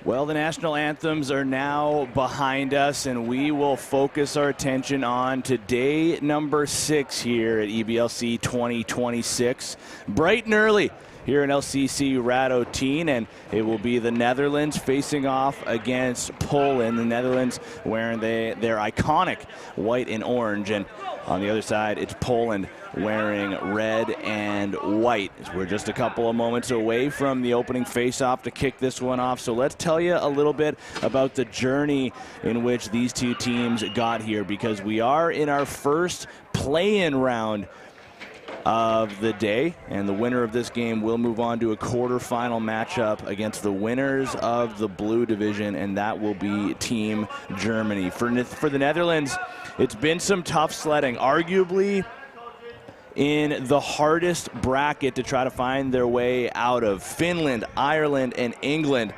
Well, the national anthems are now behind us, and we will focus our attention on today number 6 here at EBLC 2026. Bright and early here in LCC Radotín, and it will be the Netherlands facing off against Poland. The Netherlands wearing their iconic white and orange, and on the other side, it's Poland wearing red and white. We're just a couple of moments away from the opening face-off to kick this one off. So let's tell you a little bit about the journey in which these two teams got here, because we are in our first play-in round of the day, and the winner of this game will move on to a quarterfinal matchup against the winners of the blue division, and that will be Team Germany. For the Netherlands, it's been some tough sledding, arguably in the hardest bracket to try to find their way out of. Finland, Ireland, and England,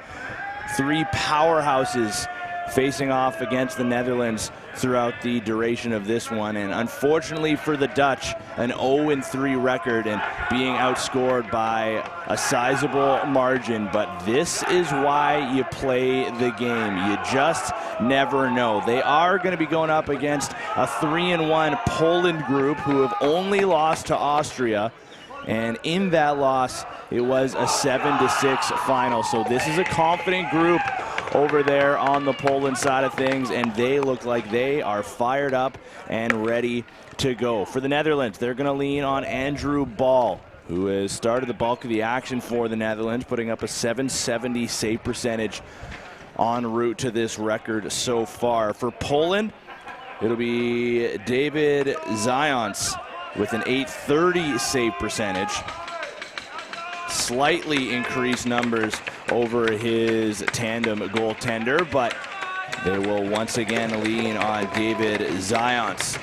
3 powerhouses facing off against the Netherlands throughout the duration of this one. And unfortunately for the Dutch, an 0-3 record and being outscored by a sizable margin. But this is why you play the game. You just never know. They are going to be going up against a 3-1 Poland group who have only lost to Austria. And in that loss, it was a 7-6 final. So this is a confident group over there on the Poland side of things, and they look like they are fired up and ready to go. For the Netherlands, they're going to lean on Andrew Ball, who has started the bulk of the action for the Netherlands, putting up a .770 save percentage en route to this record so far. For Poland, it'll be David Zając with an .830 save percentage. Slightly increased numbers over his tandem goaltender, but they will once again lean on David Zając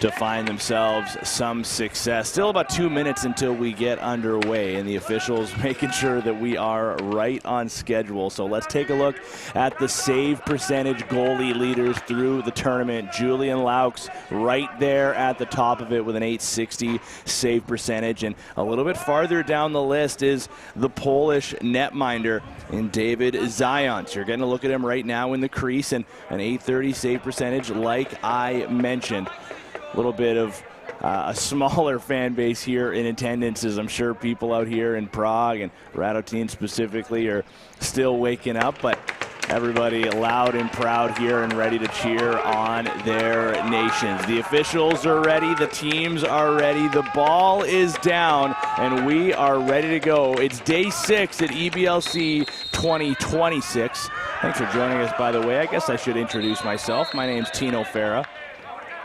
to find themselves some success. Still about 2 minutes until we get underway, and the officials making sure that we are right on schedule. So let's take a look at the save percentage goalie leaders through the tournament. Julian Laux right there at the top of it with an .860 save percentage, and a little bit farther down the list is the Polish netminder in David Zając. You're getting a look at him right now in the crease, and an .830 save percentage like I mentioned. A little bit of a smaller fan base here in attendance, as I'm sure people out here in Prague and Radotín specifically are still waking up, but everybody loud and proud here and ready to cheer on their nations. The officials are ready, the teams are ready, the ball is down, and we are ready to go. It's day 6 at EBLC 2026. Thanks for joining us, by the way. I guess I should introduce myself. My name's Tino Farah.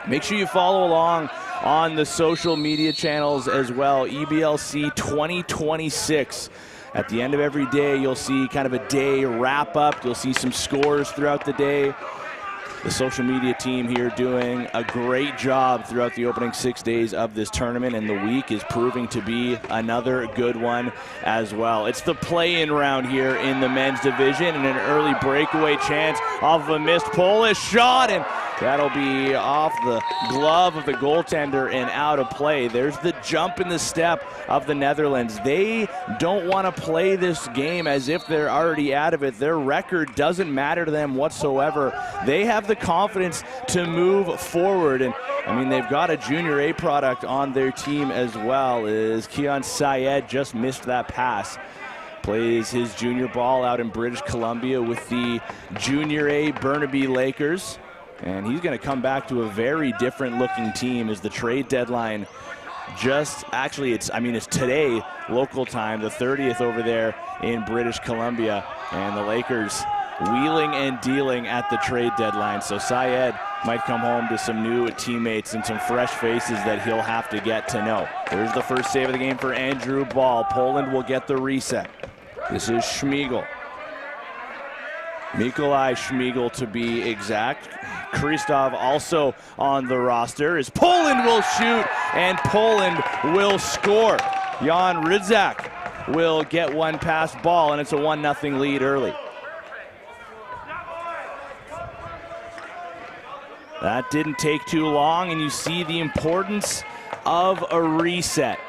Make sure you follow along on the social media channels as well. EBLC 2026. At the end of every day, you'll see kind of a day wrap up. You'll see some scores throughout the day. The social media team here doing a great job throughout the opening 6 days of this tournament, and the week is proving to be another good one as well. It's the play-in round here in the men's division, and an early breakaway chance off of a missed Polish shot, and that'll be off the glove of the goaltender and out of play. There's the jump in the step of the Netherlands. They don't want to play this game as if they're already out of it. Their record doesn't matter to them whatsoever. They have the confidence to move forward, and I mean, they've got a junior A product on their team as well, as Keon Syed just missed that pass. Plays his junior ball out in British Columbia with the junior A Burnaby Lakers. And he's going to come back to a very different looking team as the trade deadline just actually it's today local time, the 30th over there in British Columbia, and the Lakers wheeling and dealing at the trade deadline. So Syed might come home to some new teammates and some fresh faces that he'll have to get to know. There's the first save of the game for Andrew Ball. Poland will get the reset. This is Schmigel. Mikolaj Schmigel to be exact. Kristov also on the roster, as Poland will shoot and Poland will score. Jan Rydzak will get one pass ball, and it's a 1-0 lead early. That didn't take too long, and you see the importance of a reset.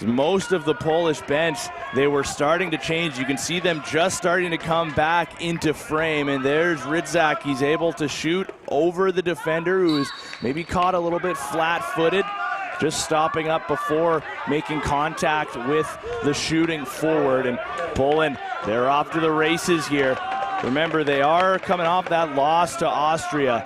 Most of the Polish bench, they were starting to change. You can see them just starting to come back into frame, and there's Rydzak. He's able to shoot over the defender, who's maybe caught a little bit flat-footed, just stopping up before making contact with the shooting forward. And Poland, they're off to the races here. Remember, they are coming off that loss to Austria.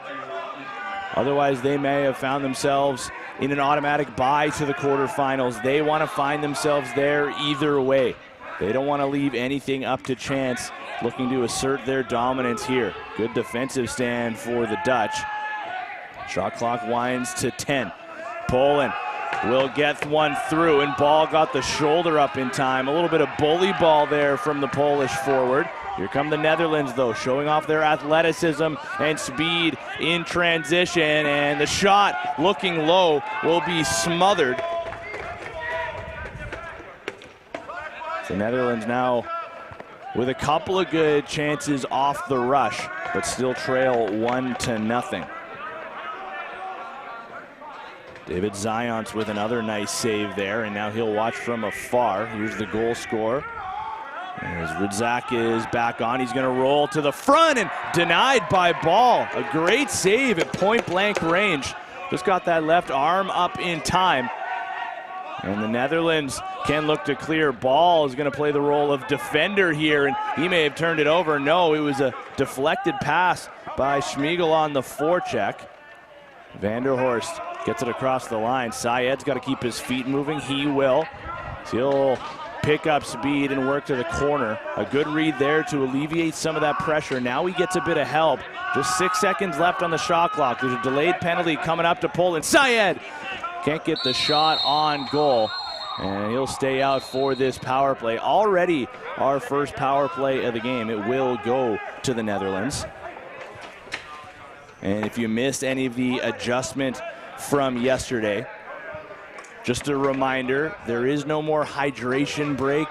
Otherwise, they may have found themselves in an automatic bye to the quarterfinals. They want to find themselves there either way. They don't want to leave anything up to chance, looking to assert their dominance here. Good defensive stand for the Dutch. Shot clock winds to 10. Poland will get one through, and Ball got the shoulder up in time. A little bit of bully ball there from the Polish forward. Here come the Netherlands, though, showing off their athleticism and speed in transition, and the shot, looking low, will be smothered. The Netherlands now with a couple of good chances off the rush, but still trail 1-0. David Zions with another nice save there, and now he'll watch from afar. Here's the goal scorer. As Radzak is back on, he's going to roll to the front and denied by Ball. A great save at point-blank range. Just got that left arm up in time. And the Netherlands can look to clear. Ball is going to play the role of defender here, and he may have turned it over. No, it was a deflected pass by Schmiegel on the forecheck. Vanderhorst gets it across the line. Syed's got to keep his feet moving. He will. So he'll pick up speed and work to the corner. A good read there to alleviate some of that pressure. Now he gets a bit of help. Just 6 seconds left on the shot clock. There's a delayed penalty coming up to Poland. Syed can't get the shot on goal, and he'll stay out for this power play. Already our first power play of the game. It will go to the Netherlands. And if you missed any of the adjustment from yesterday, just a reminder, there is no more hydration break.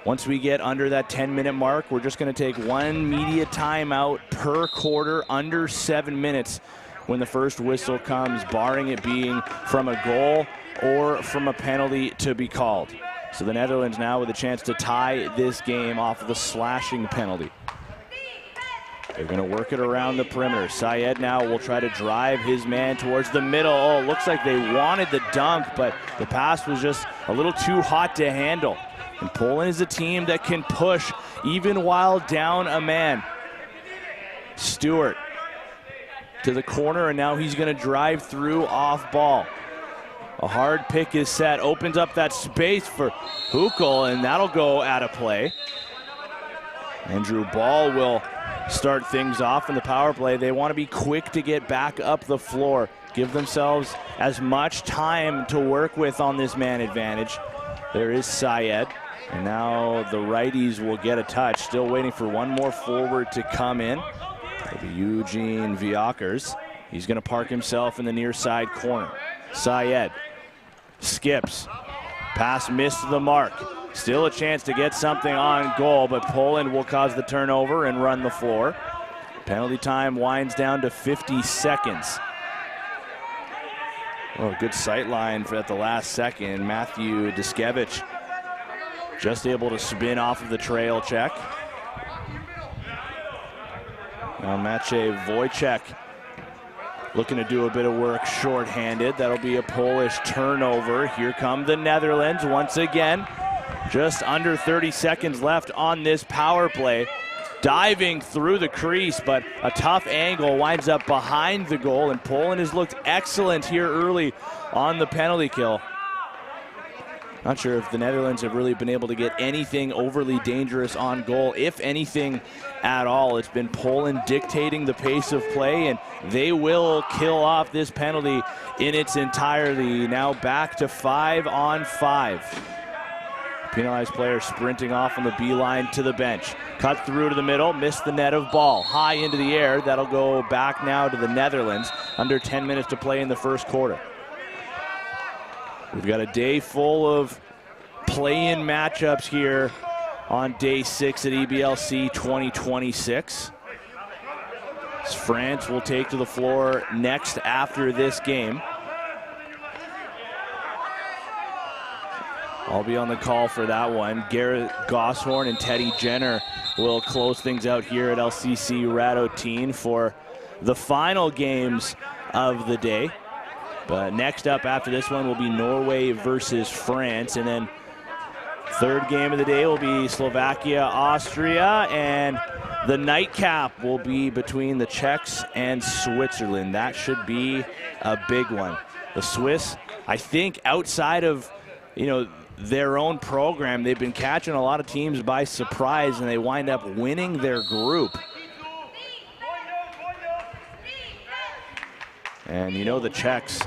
Once we get under that 10-minute mark, we're just going to take one media timeout per quarter, under 7 minutes when the first whistle comes, barring it being from a goal or from a penalty to be called. So the Netherlands now with a chance to tie this game off of the slashing penalty. They're going to work it around the perimeter. Syed now will try to drive his man towards the middle. Oh, it looks like they wanted the dunk, but the pass was just a little too hot to handle. And Poland is a team that can push even while down a man. Stewart to the corner, and now he's going to drive through off ball. A hard pick is set, opens up that space for Hukel, and that'll go out of play. Andrew Ball will start things off in the power play. They want to be quick to get back up the floor, give themselves as much time to work with on this man advantage. There is Syed, and now the righties will get a touch. Still waiting for one more forward to come in. It'll be Eugene Viakers. He's going to park himself in the near side corner. Syed skips. Pass missed the mark. Still a chance to get something on goal, but Poland will cause the turnover and run the floor. Penalty time winds down to 50 seconds. Oh, good sight line for at the last second. Matthew Diskevich just able to spin off of the trail check. Now Maciej Wojciech looking to do a bit of work shorthanded. That'll be a Polish turnover. Here come the Netherlands once again. Just under 30 seconds left on this power play. Diving through the crease, but a tough angle winds up behind the goal, and Poland has looked excellent here early on the penalty kill. Not sure if the Netherlands have really been able to get anything overly dangerous on goal, if anything at all. It's been Poland dictating the pace of play, and they will kill off this penalty in its entirety. Now back to 5-on-5. Penalized player sprinting off on the beeline to the bench. Cut through to the middle, missed the net of ball. High into the air, that'll go back now to the Netherlands. Under 10 minutes to play in the first quarter. We've got a day full of play-in matchups here on day 6 at EBLC 2026. France will take to the floor next after this game. I'll be on the call for that one. Garrett Gosshorn and Teddy Jenner will close things out here at LCC Radotín for the final games of the day. But next up after this one will be Norway versus France, and then third game of the day will be Slovakia, Austria, and the nightcap will be between the Czechs and Switzerland. That should be a big one. The Swiss, I think, outside of, their own program, they've been catching a lot of teams by surprise, and they wind up winning their group. And the Czechs,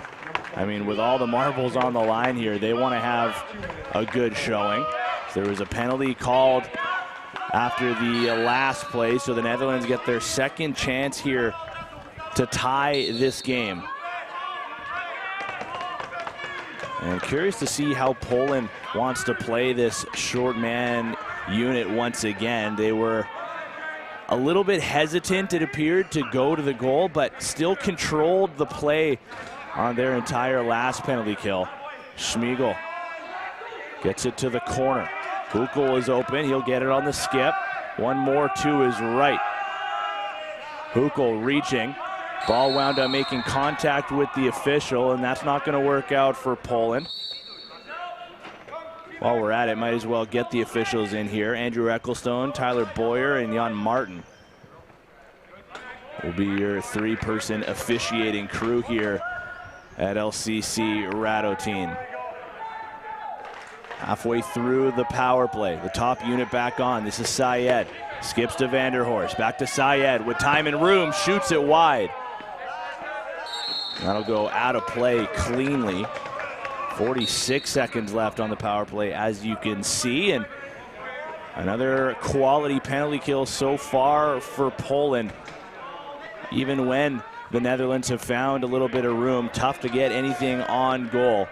with all the marbles on the line here, they want to have a good showing. There was a penalty called after the last play, so the Netherlands get their second chance here to tie this game. And curious to see how Poland wants to play this short man unit once again. They were a little bit hesitant, it appeared, to go to the goal, but still controlled the play on their entire last penalty kill. Schmiegel gets it to the corner. Hukel is open. He'll get it on the skip. One more to his right. Hukel reaching. Ball wound up making contact with the official, and that's not going to work out for Poland. While we're at it, might as well get the officials in here. Andrew Ecclestone, Tyler Boyer, and Jan Martin will be your three-person officiating crew here at LCC Radotín. Halfway through the power play, the top unit back on. This is Syed. Skips to Vanderhorst. Back to Syed with time and room. Shoots it wide. That'll go out of play cleanly. 46 seconds left on the power play, as you can see. And another quality penalty kill so far for Poland. Even when the Netherlands have found a little bit of room, tough to get anything on goal.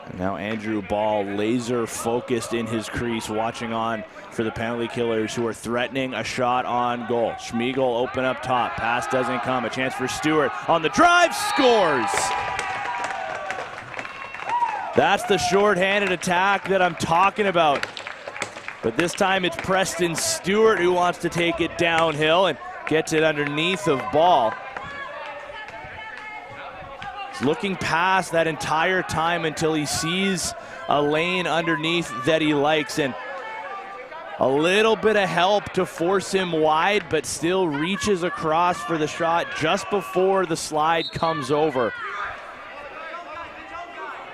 And now Andrew Ball laser focused in his crease, watching on for the penalty killers who are threatening a shot on goal. Schmiegel open up top, pass doesn't come, a chance for Stewart on the drive, scores! That's the short-handed attack that I'm talking about. But this time it's Preston Stewart who wants to take it downhill and gets it underneath of Ball. He's looking past that entire time until he sees a lane underneath that he likes, and a little bit of help to force him wide, but still reaches across for the shot just before the slide comes over.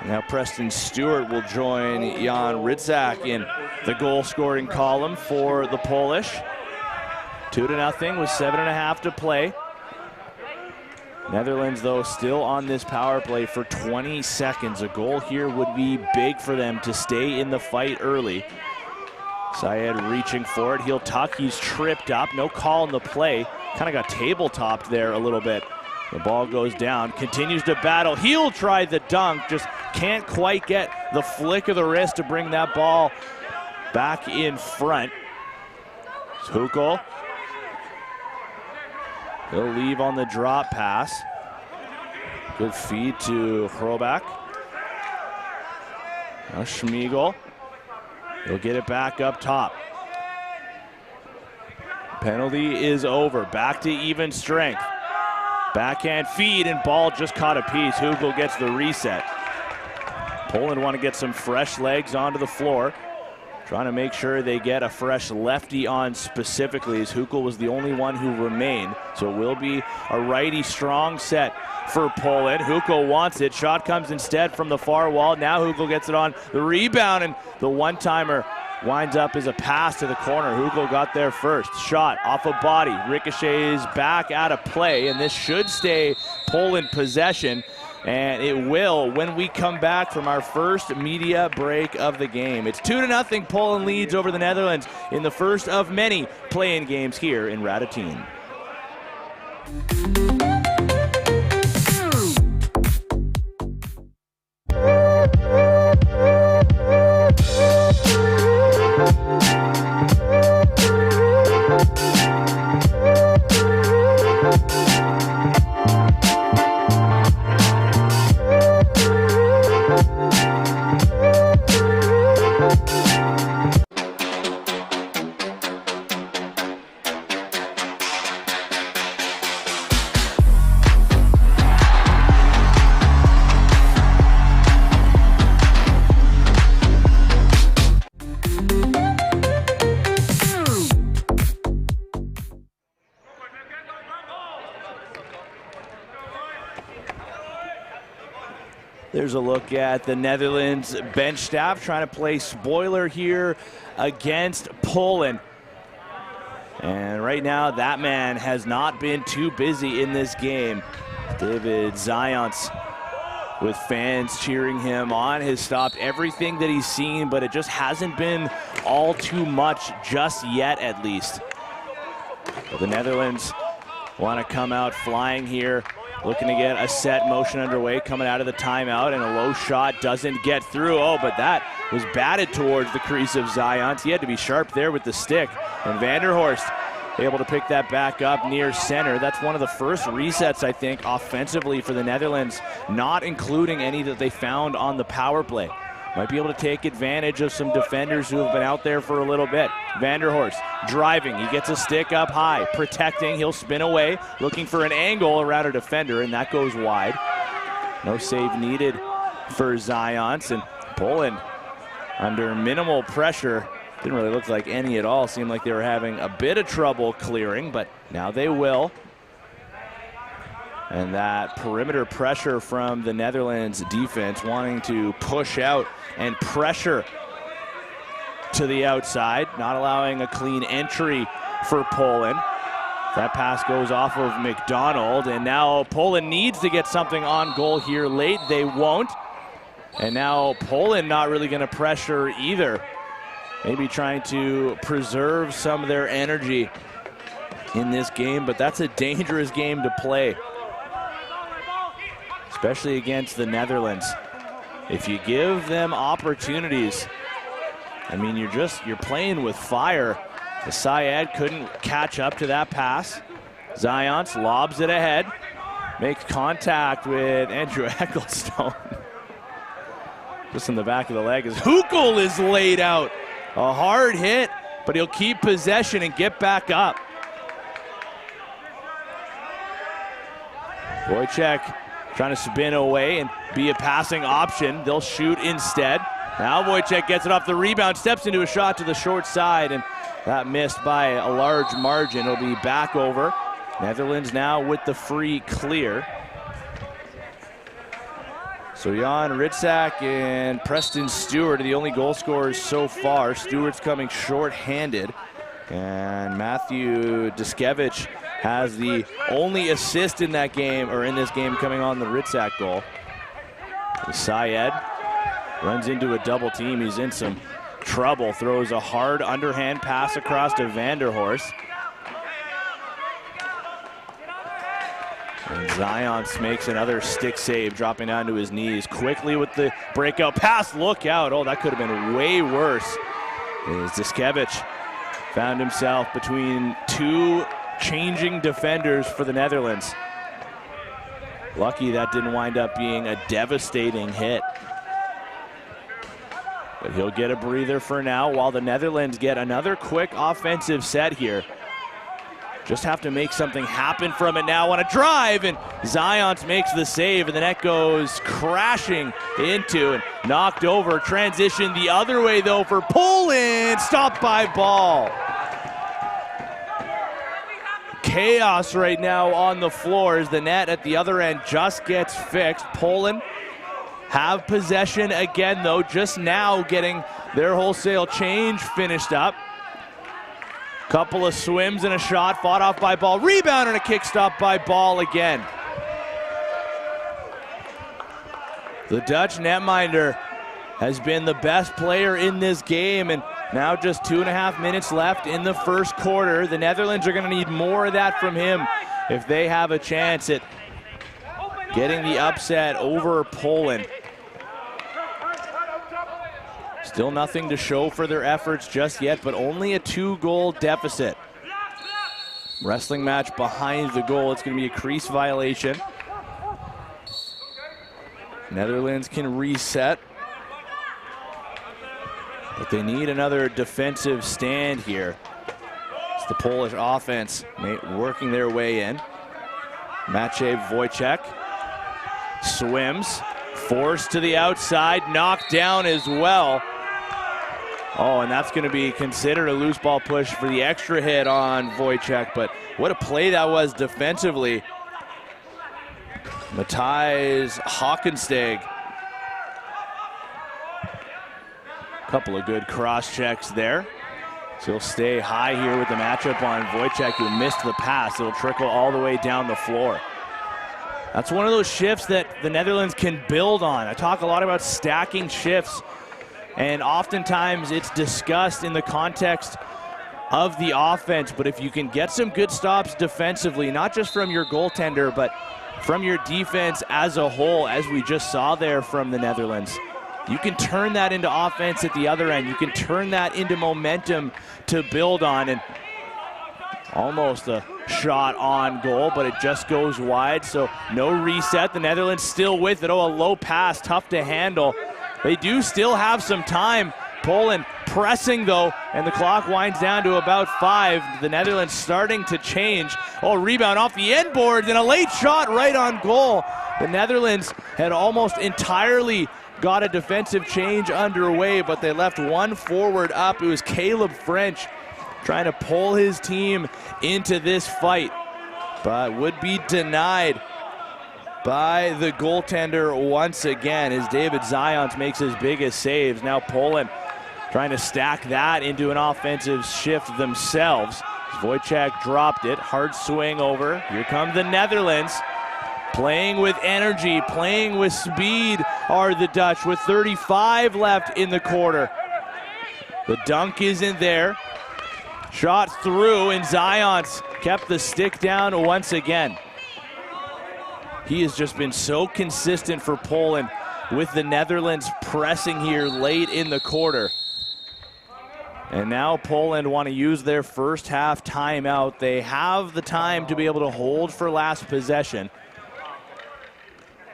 Now Preston Stewart will join Jan Rydzak in the goal-scoring column for the Polish. 2-0 with 7.5 to play. Netherlands, though, still on this power play for 20 seconds. A goal here would be big for them to stay in the fight early. Syed reaching for it. He'll tuck. He's tripped up. No call in the play. Kind of got table-topped there a little bit. The ball goes down. Continues to battle. He'll try the dunk. Just can't quite get the flick of the wrist to bring that ball back in front. Hukel. He'll leave on the drop pass. Good feed to Hrobak. Now Schmiegel. He'll get it back up top. Penalty is over. Back to even strength. Backhand feed, and Ball just caught a piece. Hukel gets the reset. Poland want to get some fresh legs onto the floor. Trying to make sure they get a fresh lefty on specifically, as Hukel was the only one who remained. So it will be a righty strong set for Poland. Hukel wants it. Shot comes instead from the far wall. Now Hukel gets it on the rebound, and the one-timer winds up as a pass to the corner. Hukel got there first. Shot off a body. Ricochets back out of play, and this should stay Poland possession. And it will when we come back from our first media break of the game. It's 2-0. Poland leads over the Netherlands in the first of many play-in games here in Radotín. There's a look at the Netherlands bench staff trying to play spoiler here against Poland. And right now, that man has not been too busy in this game. David Zayance, with fans cheering him on, has stopped everything that he's seen, but it just hasn't been all too much just yet, at least. But the Netherlands want to come out flying here looking to get a set motion underway coming out of the timeout, and a low shot doesn't get through. Oh, but that was batted towards the crease of Zions. He had to be sharp there with the stick, and Vanderhorst able to pick that back up near center. That's one of the first resets, I think, offensively for the Netherlands, not including any that they found on the power play. Might be able to take advantage of some defenders who have been out there for a little bit. Vanderhorst driving. He gets a stick up high, protecting. He'll spin away, looking for an angle around a defender, and that goes wide. No save needed for Zions, and Poland under minimal pressure. Didn't really look like any at all. Seemed like they were having a bit of trouble clearing, but now they will. And that perimeter pressure from the Netherlands defense, wanting to push out and pressure to the outside, not allowing a clean entry for Poland. That pass goes off of McDonald, and now Poland needs to get something on goal here late. They won't. And now Poland not really going to pressure either. Maybe trying to preserve some of their energy in this game, but that's a dangerous game to play, especially against the Netherlands. If you give them opportunities, I mean, you're playing with fire. The Syed couldn't catch up to that pass. Zions lobs it ahead, makes contact with Andrew Ecclestone. Just in the back of the leg as Hukel is laid out. A hard hit, but he'll keep possession and get back up. Wojciech trying to spin away and be a passing option. They'll shoot instead. Now Wojciech gets it off the rebound, steps into a shot to the short side, and that missed by a large margin. It'll be back over. Netherlands now with the free clear. So Jan Ritzak and Preston Stewart are the only goal scorers so far. Stewart's coming short-handed, and Matthew Duskevich has the only assist in that game, or in this game, coming on the Ritzak goal. Syed runs into a double team. He's in some trouble. Throws a hard underhand pass across to Vanderhorst. And Zions makes another stick save, dropping down to his knees. Quickly with the breakout pass. Look out. Oh, that could have been way worse. As Duskevich found himself between two changing defenders for the Netherlands. Lucky that didn't wind up being a devastating hit. But he'll get a breather for now while the Netherlands get another quick offensive set here. Just have to make something happen from it now on a drive, and Zions makes the save, and the net goes crashing into and knocked over. Transition the other way though for Poland, stopped by Ball. Chaos right now on the floor as the net at the other end just gets fixed. Poland have possession again though, just now getting their wholesale change finished up. Couple of swims and a shot, fought off by Ball. Rebound and a kick stop by Ball again. The Dutch netminder has been the best player in this game, and now just 2.5 minutes left in the first quarter. The Netherlands are going to need more of that from him if they have a chance at getting the upset over Poland. Still nothing to show for their efforts just yet, but only a 2-goal deficit. Wrestling match behind the goal. It's going to be a crease violation. Netherlands can reset, but they need another defensive stand here. It's the Polish offense working their way in. Maciej Wojciech swims, forced to the outside, knocked down as well. Oh, and that's going to be considered a loose ball push for the extra hit on Wojciech, but what a play that was defensively. Matthijs Hockensteg. Couple of good cross checks there. So he'll stay high here with the matchup on Wojciech, who missed the pass. It'll trickle all the way down the floor. That's one of those shifts that the Netherlands can build on. I talk a lot about stacking shifts, and oftentimes it's discussed in the context of the offense, but if you can get some good stops defensively, not just from your goaltender, but from your defense as a whole, as we just saw there from the Netherlands, you can turn that into offense at the other end. You can turn that into momentum to build on, and almost a shot on goal, but it just goes wide, so no reset. The Netherlands still with it. Oh, a low pass, tough to handle. They do still have some time. Poland pressing though, and the clock winds down to about 5. The Netherlands starting to change. Oh, rebound off the end boards and a late shot right on goal. The Netherlands had almost entirely got a defensive change underway, but they left one forward up. It was Caleb French trying to pull his team into this fight, but would be denied by the goaltender once again as David Zions makes his biggest saves. Now Poland trying to stack that into an offensive shift themselves. Wojciech dropped it, hard swing over. Here come the Netherlands. Playing with energy, playing with speed are the Dutch with 35 left in the quarter. The dunk isn't there. Shot through, and Zions kept the stick down once again. He has just been so consistent for Poland with the Netherlands pressing here late in the quarter. And now Poland want to use their first half timeout. They have the time to be able to hold for last possession.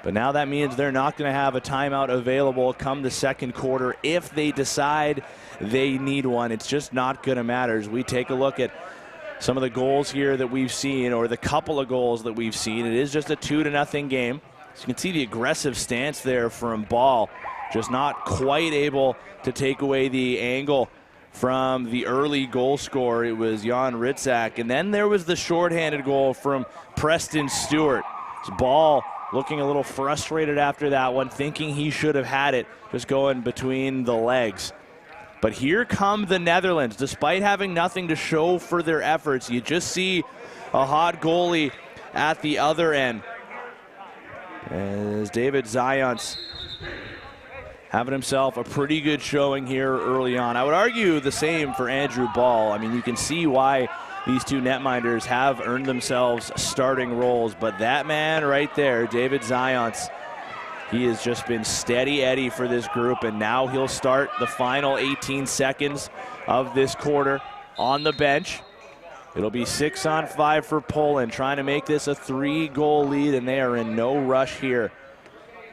But now that means they're not going to have a timeout available come the second quarter if they decide they need one. It's just not going to matter. As we take a look at some of the goals here that we've seen, or the couple of goals that we've seen, it is just a 2-0 game. So you can see the aggressive stance there from Ball, just not quite able to take away the angle from the early goal scorer. It was Jan Ritzak. And then there was the shorthanded goal from Preston Stewart. Ball looking a little frustrated after that one, thinking he should have had it, just going between the legs. But here come the Netherlands. Despite having nothing to show for their efforts, you just see a hot goalie at the other end. As David Zions having himself a pretty good showing here early on. I would argue the same for Andrew Ball. I mean, you can see why these two netminders have earned themselves starting roles, but that man right there, David Zions, he has just been steady Eddie for this group, and now he'll start the final 18 seconds of this quarter on the bench. It'll be 6-on-5 for Poland, trying to make this a 3-goal lead, and they are in no rush here.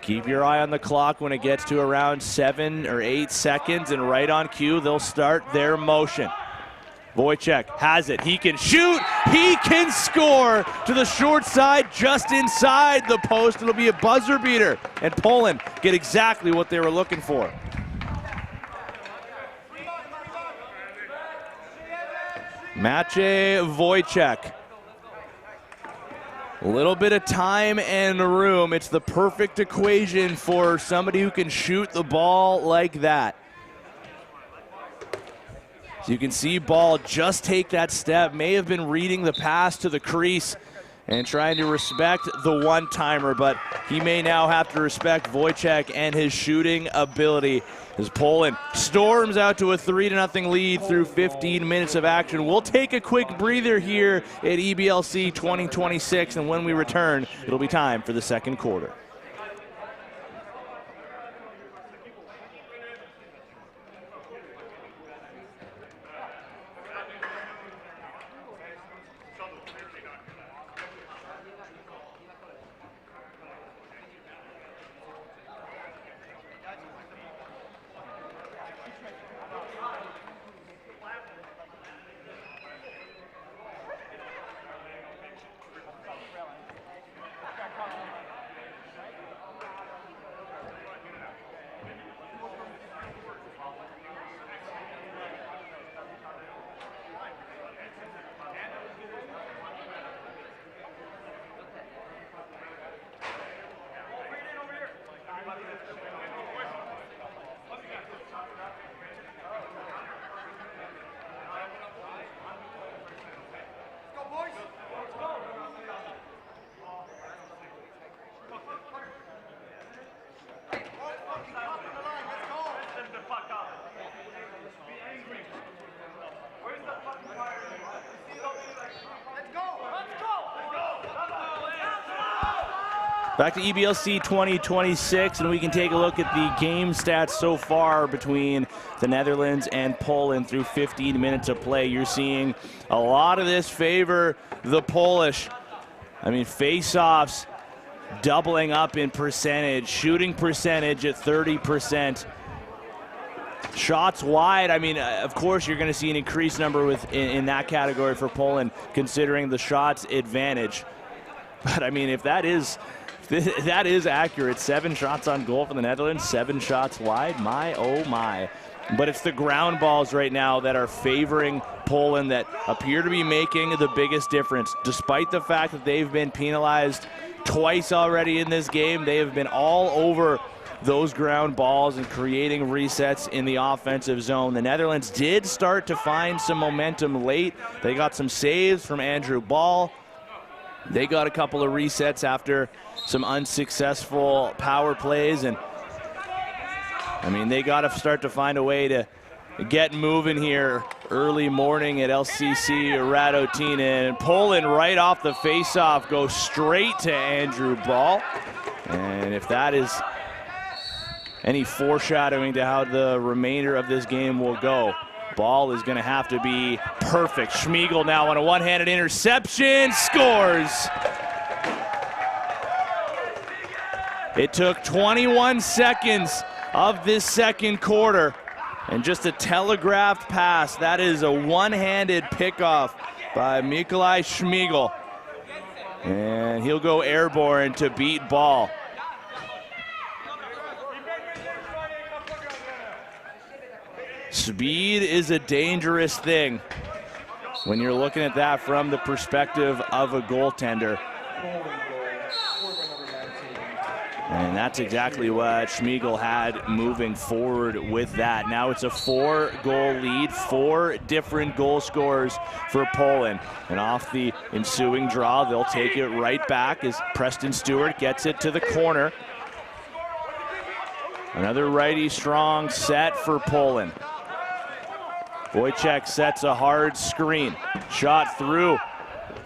Keep your eye on the clock when it gets to around 7 or 8 seconds, and right on cue, they'll start their motion. Wojciech has it, he can shoot, he can score to the short side, just inside the post. It'll be a buzzer beater, and Poland get exactly what they were looking for. Maciej Wojciech. A little bit of time and room. It's the perfect equation for somebody who can shoot the ball like that. So you can see Ball just take that step, may have been reading the pass to the crease and trying to respect the one-timer, but he may now have to respect Wojciech and his shooting ability as Poland storms out to a 3-0 lead through 15 minutes of action. We'll take a quick breather here at EBLC 2026, and when we return, it'll be time for the second quarter. Back to EBLC 2026, and we can take a look at the game stats so far between the Netherlands and Poland through 15 minutes of play. You're seeing a lot of this favor the Polish. I mean, face-offs doubling up in percentage, shooting percentage at 30%. Shots wide, I mean, of course you're going to see an increased number in that category for Poland, considering the shots advantage. But I mean, if that is accurate, 7 shots on goal for the Netherlands, 7 shots wide, my oh my. But it's the ground balls right now that are favoring Poland that appear to be making the biggest difference. Despite the fact that they've been penalized twice already in this game, they have been all over those ground balls and creating resets in the offensive zone. The Netherlands did start to find some momentum late. They got some saves from Andrew Ball. They got a couple of resets after some unsuccessful power plays, and I mean, they got to start to find a way to get moving here early morning at LCC Radotín. And Poland right off the face-off goes straight to Andrew Ball. And if that is any foreshadowing to how the remainder of this game will go, Ball is going to have to be perfect. Schmeichel now on a one-handed interception, scores. It took 21 seconds of this second quarter, and just a telegraphed pass. That is a one-handed pickoff by Mikołaj Schmeichel, and he'll go airborne to beat Ball. Speed is a dangerous thing when you're looking at that from the perspective of a goaltender. And that's exactly what Schmeichel had moving forward with that. Now it's a 4-goal lead, 4 different goal scorers for Poland. And off the ensuing draw, they'll take it right back as Preston Stewart gets it to the corner. Another righty strong set for Poland. Wojciech sets a hard screen. Shot through.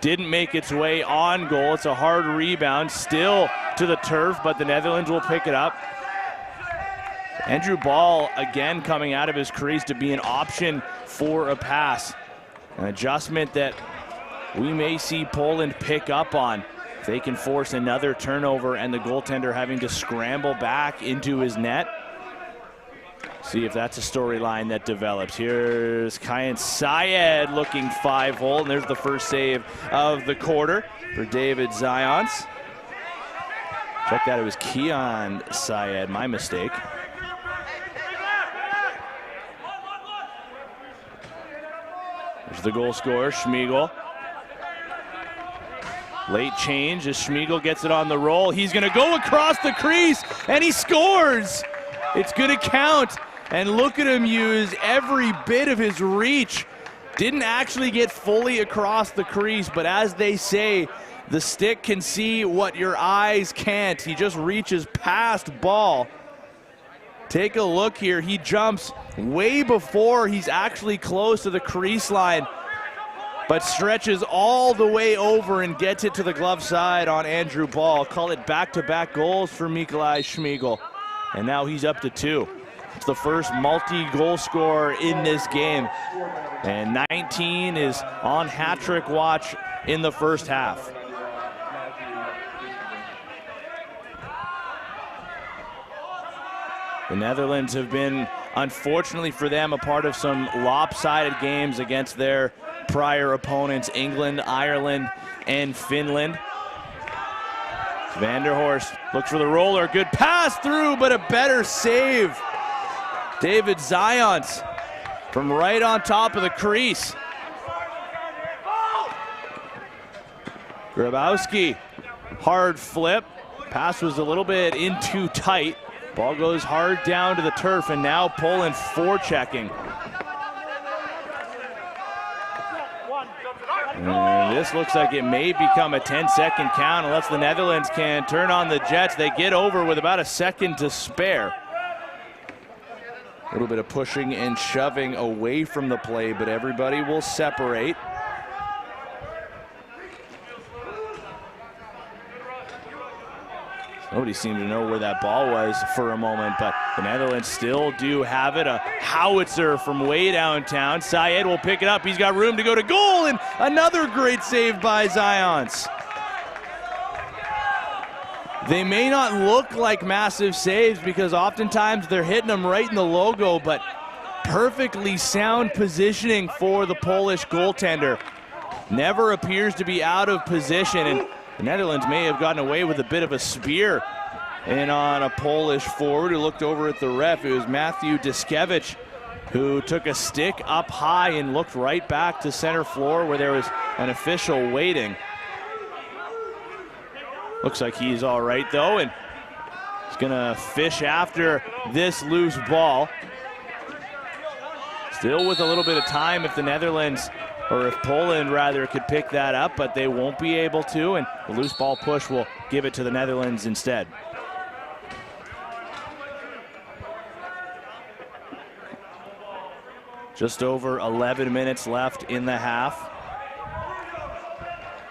Didn't make its way on goal. It's a hard rebound. Still to the turf, but the Netherlands will pick it up. Andrew Ball again coming out of his crease to be an option for a pass. An adjustment that we may see Poland pick up on. If they can force another turnover and the goaltender having to scramble back into his net. See if that's a storyline that develops. Here's Kayan Syed looking 5-hole, and there's the first save of the quarter for David Zions. Check that, it was Keon Syed, my mistake. There's the goal scorer, Schmeichel. Late change as Schmeichel gets it on the roll. He's gonna go across the crease, and he scores! It's gonna count. And look at him use every bit of his reach. Didn't actually get fully across the crease, but as they say, the stick can see what your eyes can't. He just reaches past Ball. Take a look here. He jumps way before he's actually close to the crease line, but stretches all the way over and gets it to the glove side on Andrew Ball. Call it back-to-back goals for Mikołaj Schmeichel. And now he's up to 2. It's the first multi-goal scorer in this game. And 19 is on hat-trick watch in the first half. The Netherlands have been, unfortunately for them, a part of some lopsided games against their prior opponents, England, Ireland, and Finland. Vanderhorst looks for the roller, good pass through, but a better save. David Zions from right on top of the crease. Grabowski, hard flip. Pass was a little bit in too tight. Ball goes hard down to the turf, and now Poland forechecking. And this looks like it may become a 10-second count unless the Netherlands can turn on the Jets. They get over with about a second to spare. A little bit of pushing and shoving away from the play, but everybody will separate. Nobody seemed to know where that ball was for a moment, but the Netherlands still do have it. A howitzer from way downtown. Syed will pick it up. He's got room to go to goal, and another great save by Zions. They may not look like massive saves because oftentimes they're hitting them right in the logo, but perfectly sound positioning for the Polish goaltender. Never appears to be out of position, and the Netherlands may have gotten away with a bit of a spear in on a Polish forward who looked over at the ref. It was Matthew Diskevich who took a stick up high and looked right back to center floor where there was an official waiting. Looks like he's all right though, and he's gonna fish after this loose ball. Still with a little bit of time if the Netherlands, or if Poland rather, could pick that up, but they won't be able to, and the loose ball push will give it to the Netherlands instead. Just over 11 minutes left in the half.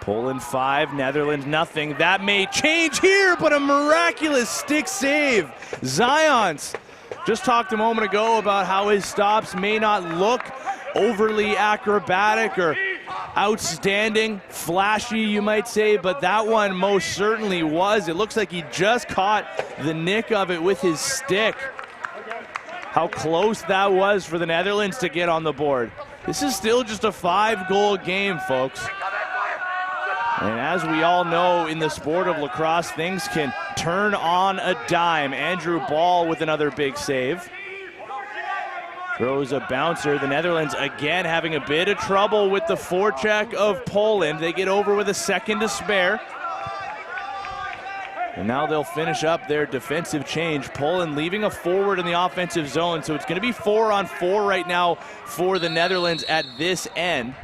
Poland 5, Netherlands nothing. That may change here, but a miraculous stick save. Zions just talked a moment ago about how his stops may not look overly acrobatic or outstanding, flashy you might say, but that one most certainly was. It looks like he just caught the nick of it with his stick. How close that was for the Netherlands to get on the board. This is still just a 5-goal game, folks. And as we all know, in the sport of lacrosse, things can turn on a dime. Andrew Ball with another big save. Throws a bouncer. The Netherlands again having a bit of trouble with the forecheck of Poland. They get over with a second to spare. And now they'll finish up their defensive change. Poland leaving a forward in the offensive zone, so it's going to be 4-on-4 right now for the Netherlands at this end.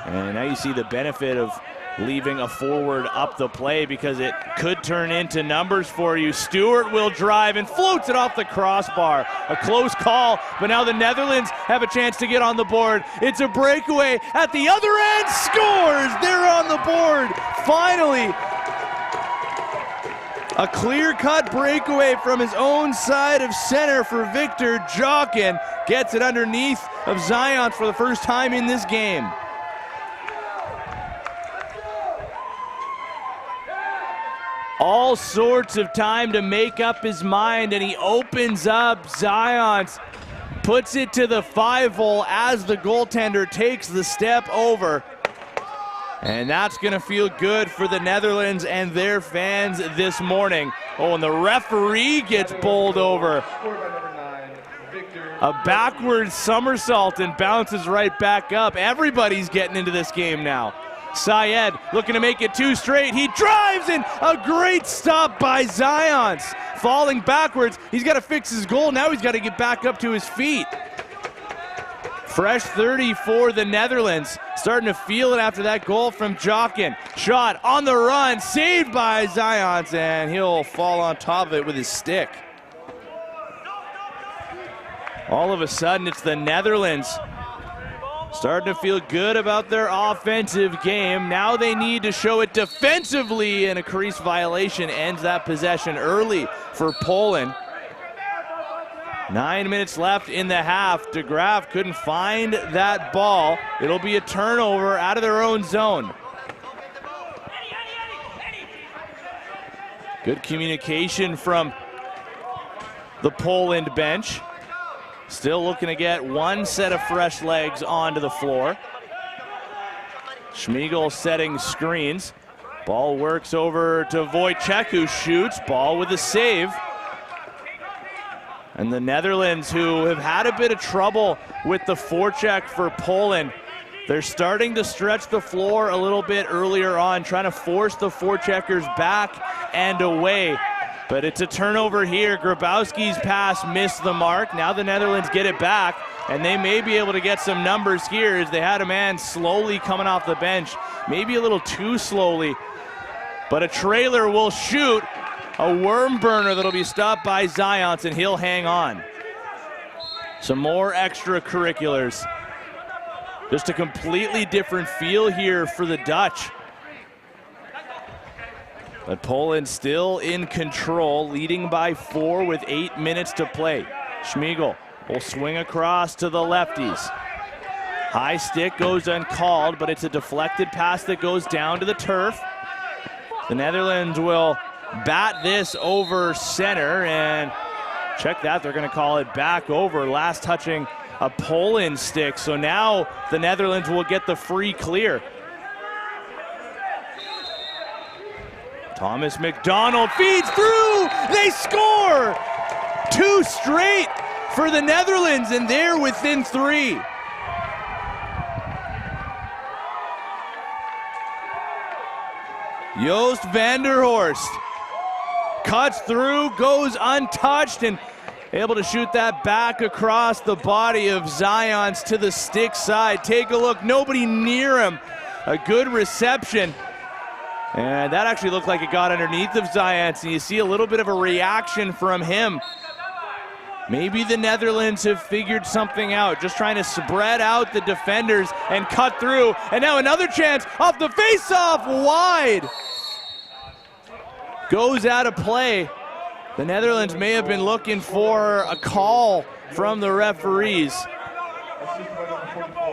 And now you see the benefit of leaving a forward up the play because it could turn into numbers for you. Stewart will drive and floats it off the crossbar. A close call, but now the Netherlands have a chance to get on the board. It's a breakaway at the other end, scores! They're on the board, finally. A clear-cut breakaway from his own side of center for Victor Jokin. Gets it underneath of Zions for the first time in this game. All sorts of time to make up his mind, and he opens up. Zions puts it to the 5-hole as the goaltender takes the step over. And that's going to feel good for the Netherlands and their fans this morning. Oh, and the referee gets bowled over. A backward somersault and bounces right back up. Everybody's getting into this game now. Syed looking to make it 2 straight. He drives in, a great stop by Zions. Falling backwards, he's got to fix his goal. Now he's got to get back up to his feet. Fresh 30 for the Netherlands. Starting to feel it after that goal from Jokin. Shot on the run, saved by Zions, and he'll fall on top of it with his stick. All of a sudden, it's the Netherlands starting to feel good about their offensive game. Now they need to show it defensively, and a crease violation ends that possession early for Poland. 9 minutes left in the half. De Graaf couldn't find that ball. It'll be a turnover out of their own zone. Good communication from the Poland bench. Still looking to get one set of fresh legs onto the floor. Schmiegel setting screens. Ball works over to Wojciech, who shoots. Ball with a save. And the Netherlands, who have had a bit of trouble with the forecheck for Poland, they're starting to stretch the floor a little bit earlier on, trying to force the forecheckers back and away. But it's a turnover here. Grabowski's pass missed the mark. Now the Netherlands get it back, and they may be able to get some numbers here as they had a man slowly coming off the bench, maybe a little too slowly. But a trailer will shoot. A worm burner that'll be stopped by Zions, and he'll hang on. Some more extracurriculars. Just a completely different feel here for the Dutch. But Poland still in control, leading by 4 with 8 minutes to play. Schmiegel will swing across to the lefties. High stick goes uncalled, but it's a deflected pass that goes down to the turf. The Netherlands will bat this over center, and check that, they're going to call it back over, last touching a Poland stick. So now the Netherlands will get the free clear. Thomas McDonald feeds through, they score! 2 straight for the Netherlands, and they're within 3. Joost van der Horst cuts through, goes untouched, and able to shoot that back across the body of Zions to the stick side. Take a look, nobody near him. A good reception. And that actually looked like it got underneath of Zions, and you see a little bit of a reaction from him. Maybe the Netherlands have figured something out, just trying to spread out the defenders and cut through. And now another chance off the face-off, wide. Goes out of play. The Netherlands may have been looking for a call from the referees.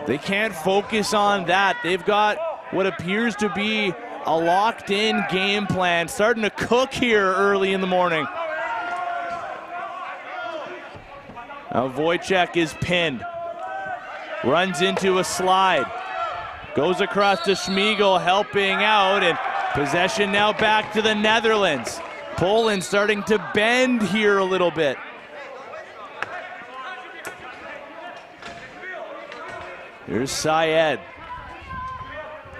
They can't focus on that. They've got what appears to be a locked-in game plan, starting to cook here early in the morning. Now Wojciech is pinned. Runs into a slide. Goes across to Schmiegel, helping out, and possession now back to the Netherlands. Poland starting to bend here a little bit. Here's Syed.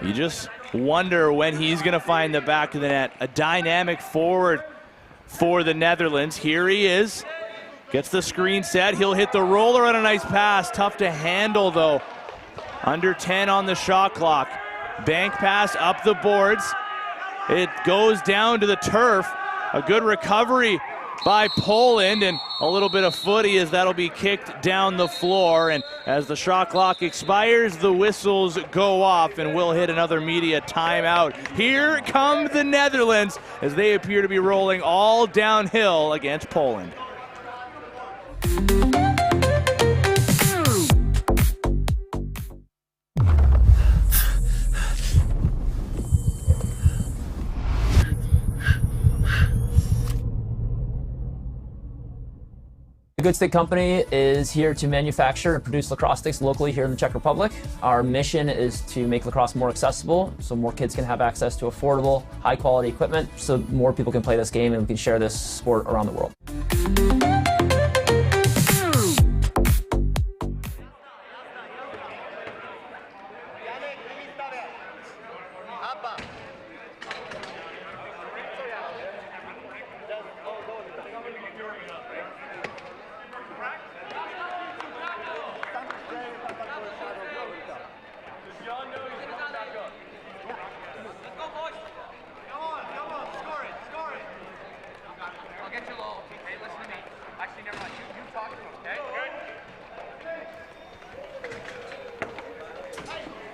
You just wonder when he's going to find the back of the net. A dynamic forward for the Netherlands. Here he is. Gets the screen set. He'll hit the roller on a nice pass. Tough to handle, though. Under 10 on the shot clock. Bank pass up the boards. It goes down to the turf. A good recovery by Poland, and a little bit of footy as that'll be kicked down the floor. And as the shot clock expires, the whistles go off, and we'll hit another media timeout. Here come the Netherlands as they appear to be rolling all downhill against Poland. The Good Stick Company is here to manufacture and produce lacrosse sticks locally here in the Czech Republic. Our mission is to make lacrosse more accessible so more kids can have access to affordable, high-quality equipment so more people can play this game and we can share this sport around the world.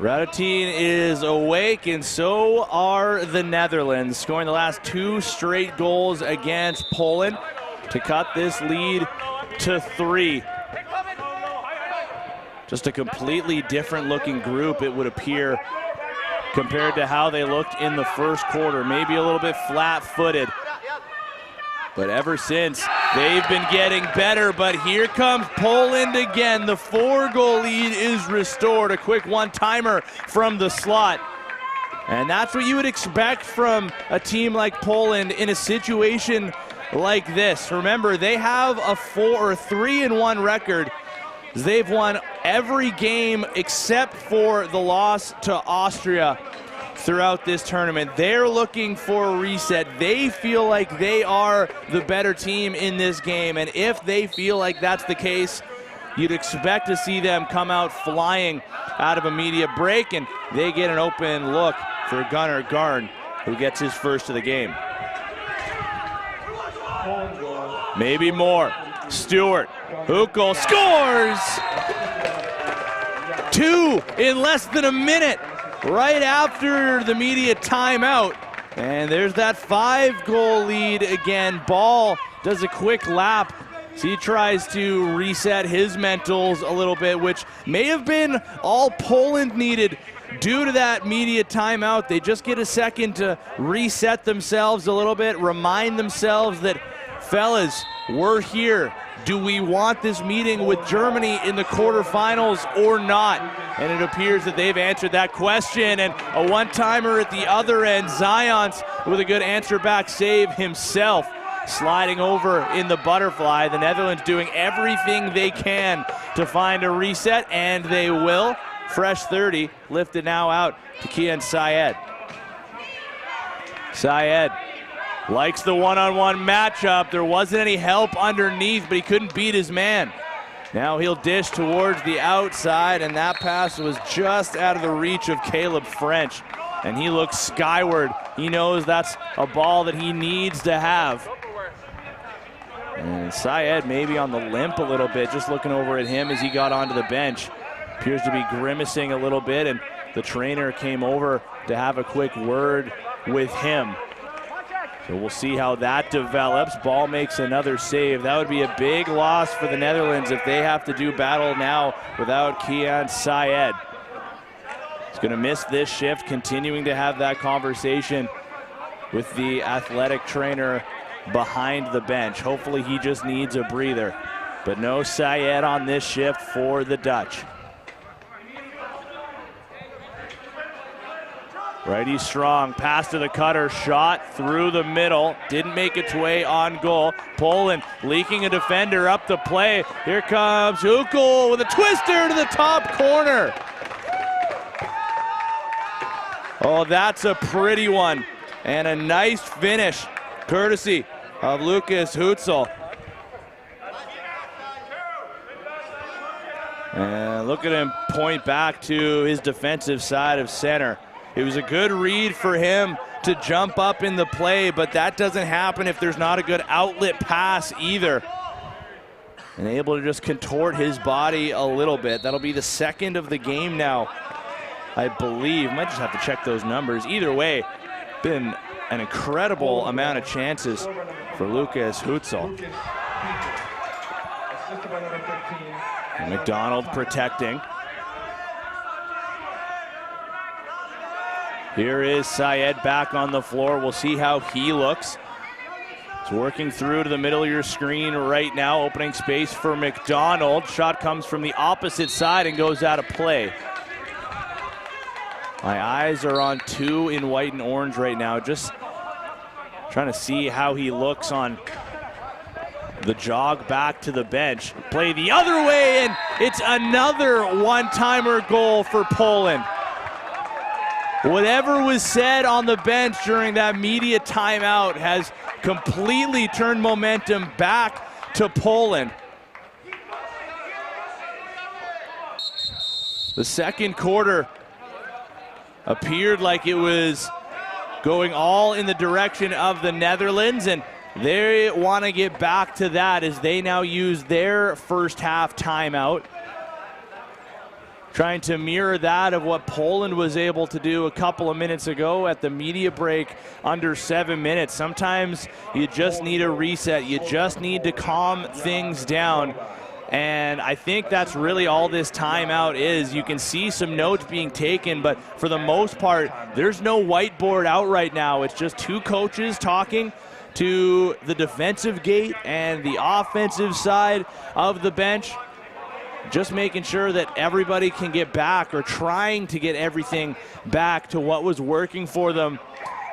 Radotín is awake, and so are the Netherlands, scoring the last 2 straight goals against Poland to cut this lead to 3. Just a completely different looking group, it would appear, compared to how they looked in the first quarter. Maybe a little bit flat-footed. But ever since, they've been getting better. But here comes Poland again. The 4-goal lead is restored. A quick one-timer from the slot. And that's what you would expect from a team like Poland in a situation like this. Remember, they have a 3-1 record. They've won every game except for the loss to Austria throughout this tournament. They're looking for a reset. They feel like they are the better team in this game, and if they feel like that's the case, you'd expect to see them come out flying out of a media break, and they get an open look for Gunnar Garn, who gets his first of the game. Maybe more. Stewart, Huckel scores! 2 in less than a minute. Right after the media timeout, And there's that 5-goal lead again. Ball does a quick lap. So he tries to reset his mentals a little bit, which may have been all Poland needed due to that media timeout. They just get a second to reset themselves a little bit, remind themselves that, fellas, we're here. Do we want this meeting with Germany in the quarterfinals or not? And it appears that they've answered that question. And a one-timer at the other end, Zions with a good answer back save himself, sliding over in the butterfly. The Netherlands doing everything they can to find a reset, and they will. Fresh 30, lifted now out to Kian Syed. Syed likes the one-on-one matchup. There wasn't any help underneath, but he couldn't beat his man. Now he'll dish towards the outside, and that pass was just out of the reach of Caleb French. And he looks skyward. He knows that's a ball that he needs to have. And Syed maybe on the limp a little bit, just looking over at him as he got onto the bench. Appears to be grimacing a little bit, and the trainer came over to have a quick word with him. So we'll see how that develops. Ball makes another save. That would be a big loss for the Netherlands if they have to do battle now without Kian Syed. He's going to miss this shift, continuing to have that conversation with the athletic trainer behind the bench. Hopefully he just needs a breather. But no Syed on this shift for the Dutch. Righty strong, pass to the cutter, shot through the middle, didn't make its way on goal. Poland leaking a defender up the play. Here comes Hukel with a twister to the top corner. Oh, that's a pretty one, and a nice finish, courtesy of Lucas Hutzl. And look at him point back to his defensive side of center. It was a good read for him to jump up in the play, but that doesn't happen if there's not a good outlet pass either. And able to just contort his body a little bit. That'll be the second of the game now, I believe. Might just have to check those numbers. Either way, been an incredible amount of chances for Lucas Hutzl. And McDonald protecting. Here is Syed back on the floor. We'll see how he looks. He's working through to the middle of your screen right now, opening space for McDonald. Shot comes from the opposite side and goes out of play. My eyes are on two in white and orange right now, just trying to see how he looks on the jog back to the bench. Play the other way, and it's another one-timer goal for Poland. Whatever was said on the bench during that media timeout has completely turned momentum back to Poland. The second quarter appeared like it was going all in the direction of the Netherlands, and they want to get back to that as they now use their first half timeout, trying to mirror that of what Poland was able to do a couple of minutes ago at the media break, under 7 minutes. Sometimes you just need a reset. You just need to calm things down. And I think that's really all this timeout is. You can see some notes being taken, but for the most part, there's no whiteboard out right now. It's just two coaches talking to the defensive gate and the offensive side of the bench, just making sure that everybody can get back, or trying to get everything back to what was working for them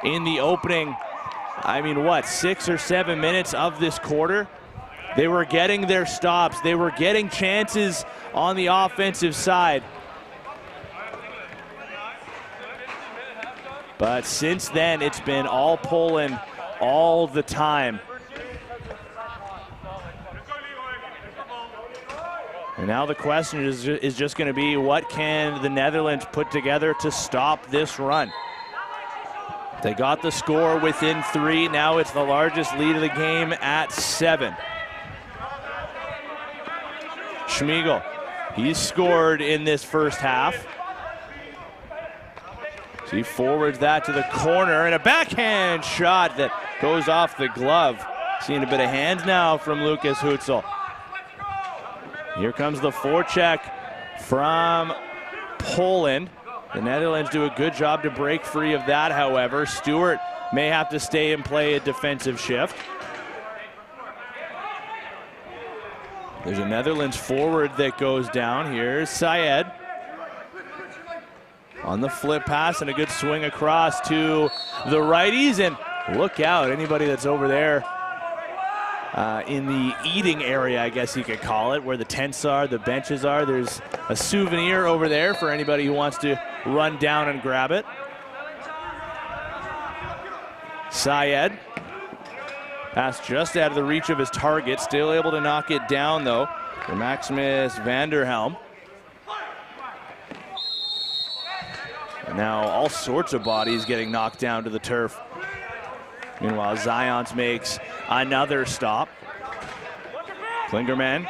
in the opening, 6 or 7 minutes of this quarter. They were getting their stops. They were getting chances on the offensive side. But since then, it's been all Poland all the time. And now the question is just going to be, what can the Netherlands put together to stop this run? They got the score within 3. Now it's the largest lead of the game at 7. Schmigel, he's scored in this first half. So he forwards that to the corner, and a backhand shot that goes off the glove. Seeing a bit of hands now from Lucas Hutzel. Here comes the forecheck from Poland. The Netherlands do a good job to break free of that, however. Stewart may have to stay and play a defensive shift. There's a Netherlands forward that goes down. Here's Syed on the flip pass, and a good swing across to the righties. And look out, anybody that's over there in the eating area, I guess you could call it, where the tents are, the benches are. There's a souvenir over there for anybody who wants to run down and grab it. Syed, pass just out of the reach of his target, still able to knock it down though for Maximus Vanderhelm. And now all sorts of bodies getting knocked down to the turf. Meanwhile, Zions makes another stop. Klingerman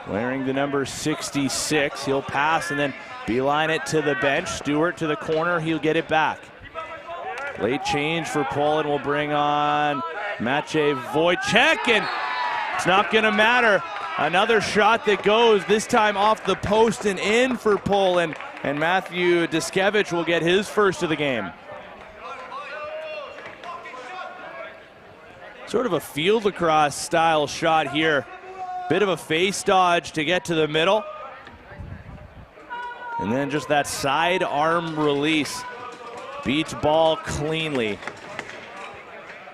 wearing the number 66. He'll pass and then beeline it to the bench. Stewart to the corner. He'll get it back. Late change for Poland will bring on Maciej Wojciech, and it's not going to matter. Another shot that goes, this time off the post and in for Poland, and Matthew Diskevich will get his first of the game. Sort of a field lacrosse style shot here. Bit of a face dodge to get to the middle. And then just that side arm release. Beats ball cleanly.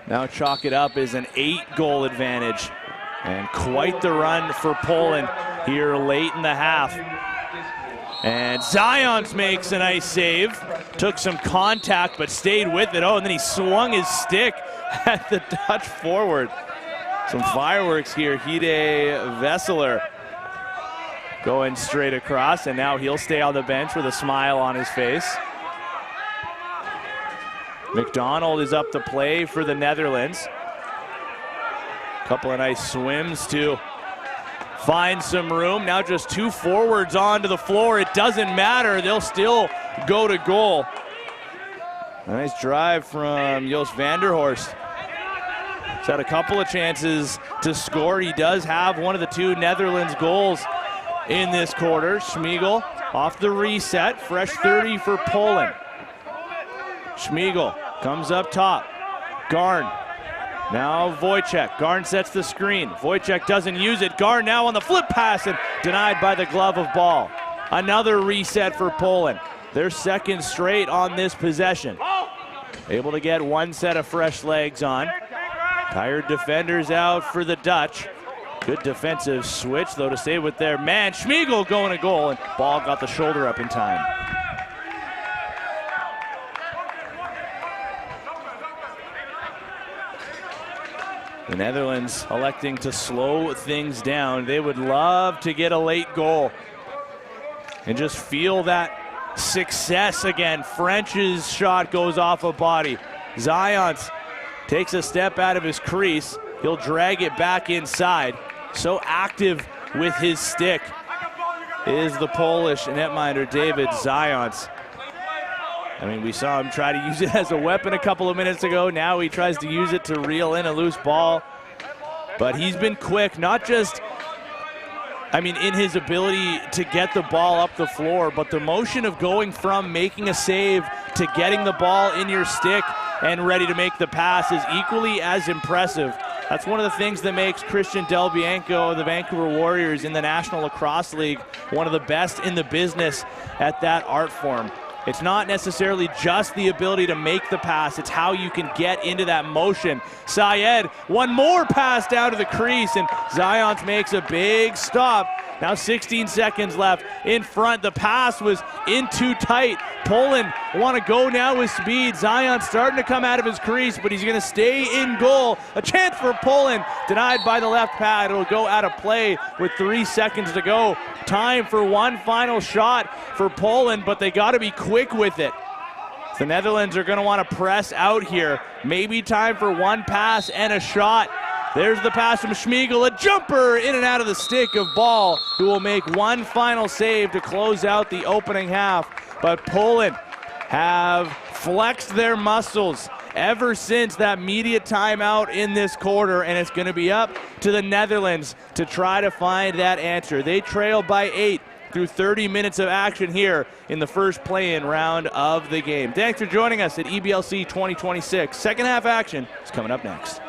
Now chalk it up as an 8-goal advantage. And quite the run for Poland here late in the half. And Zions makes a nice save. Took some contact but stayed with it. Oh, and then he swung his stick at the Dutch forward. Some fireworks here. Hide Vesseler going straight across, and now he'll stay on the bench with a smile on his face. McDonald is up to play for the Netherlands. Couple of nice swims to find some room. Now just two forwards onto the floor. It doesn't matter. They'll still go to goal. A nice drive from Jos Vanderhorst. He's had a couple of chances to score. He does have one of the two Netherlands goals in this quarter. Schmiegel off the reset. Fresh 30 for Poland. Schmiegel comes up top. Garn. Now Wojciech. Garn sets the screen. Wojciech doesn't use it. Garn now on the flip pass and denied by the glove of ball. Another reset for Poland. Their second straight on this possession. Able to get one set of fresh legs on. Tired defenders out for the Dutch. Good defensive switch, though, to stay with their man. Schmiegel going to goal, and ball got the shoulder up in time. The Netherlands electing to slow things down. They would love to get a late goal and just feel that success again. French's shot goes off a body. Zions takes a step out of his crease. He'll drag it back inside. So active with his stick is the Polish netminder David Zions. I mean, we saw him try to use it as a weapon a couple of minutes ago. Now he tries to use it to reel in a loose ball. But he's been quick, not just, I mean, in his ability to get the ball up the floor, but the motion of going from making a save to getting the ball in your stick and ready to make the pass is equally as impressive. That's one of the things that makes Christian Del Bianco of the Vancouver Warriors in the National Lacrosse League one of the best in the business at that art form. It's not necessarily just the ability to make the pass, it's how you can get into that motion. Syed, one more pass down to the crease, and Zions makes a big stop. Now 16 seconds left in front. The pass was in too tight. Poland want to go now with speed. Zion starting to come out of his crease, but he's going to stay in goal. A chance for Poland, denied by the left pad. It'll go out of play with 3 seconds to go. Time for one final shot for Poland, but they got to be quick with it. The Netherlands are going to want to press out here. Maybe time for one pass and a shot. There's the pass from Schmiegel, a jumper in and out of the stick of Ball, who will make one final save to close out the opening half. But Poland have flexed their muscles ever since that media timeout in this quarter, and it's going to be up to the Netherlands to try to find that answer. They trail by 8 through 30 minutes of action here in the first play-in round of the game. Thanks for joining us at EBLC 2026. Second half action is coming up next.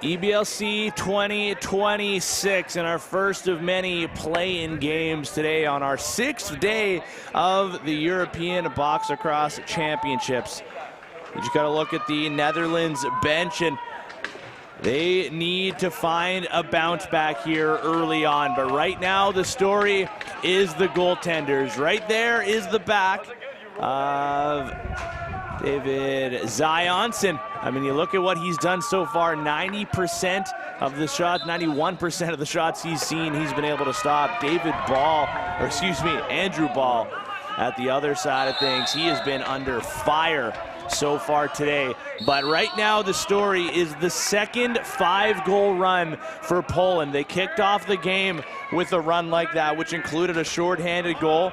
EBLC 2026 and our first of many play-in games today on our 6th day of the European Box Lacrosse Championships. You just got to look at the Netherlands bench, and they need to find a bounce back here early on. But right now the story is the goaltenders. Right there is the back of David Zionson. I mean, you look at what he's done so far, 90% of the shots, 91% of the shots he's seen, he's been able to stop. Andrew Ball at the other side of things. He has been under fire so far today. But right now the story is the second 5-goal run for Poland. They kicked off the game with a run like that, which included a shorthanded goal.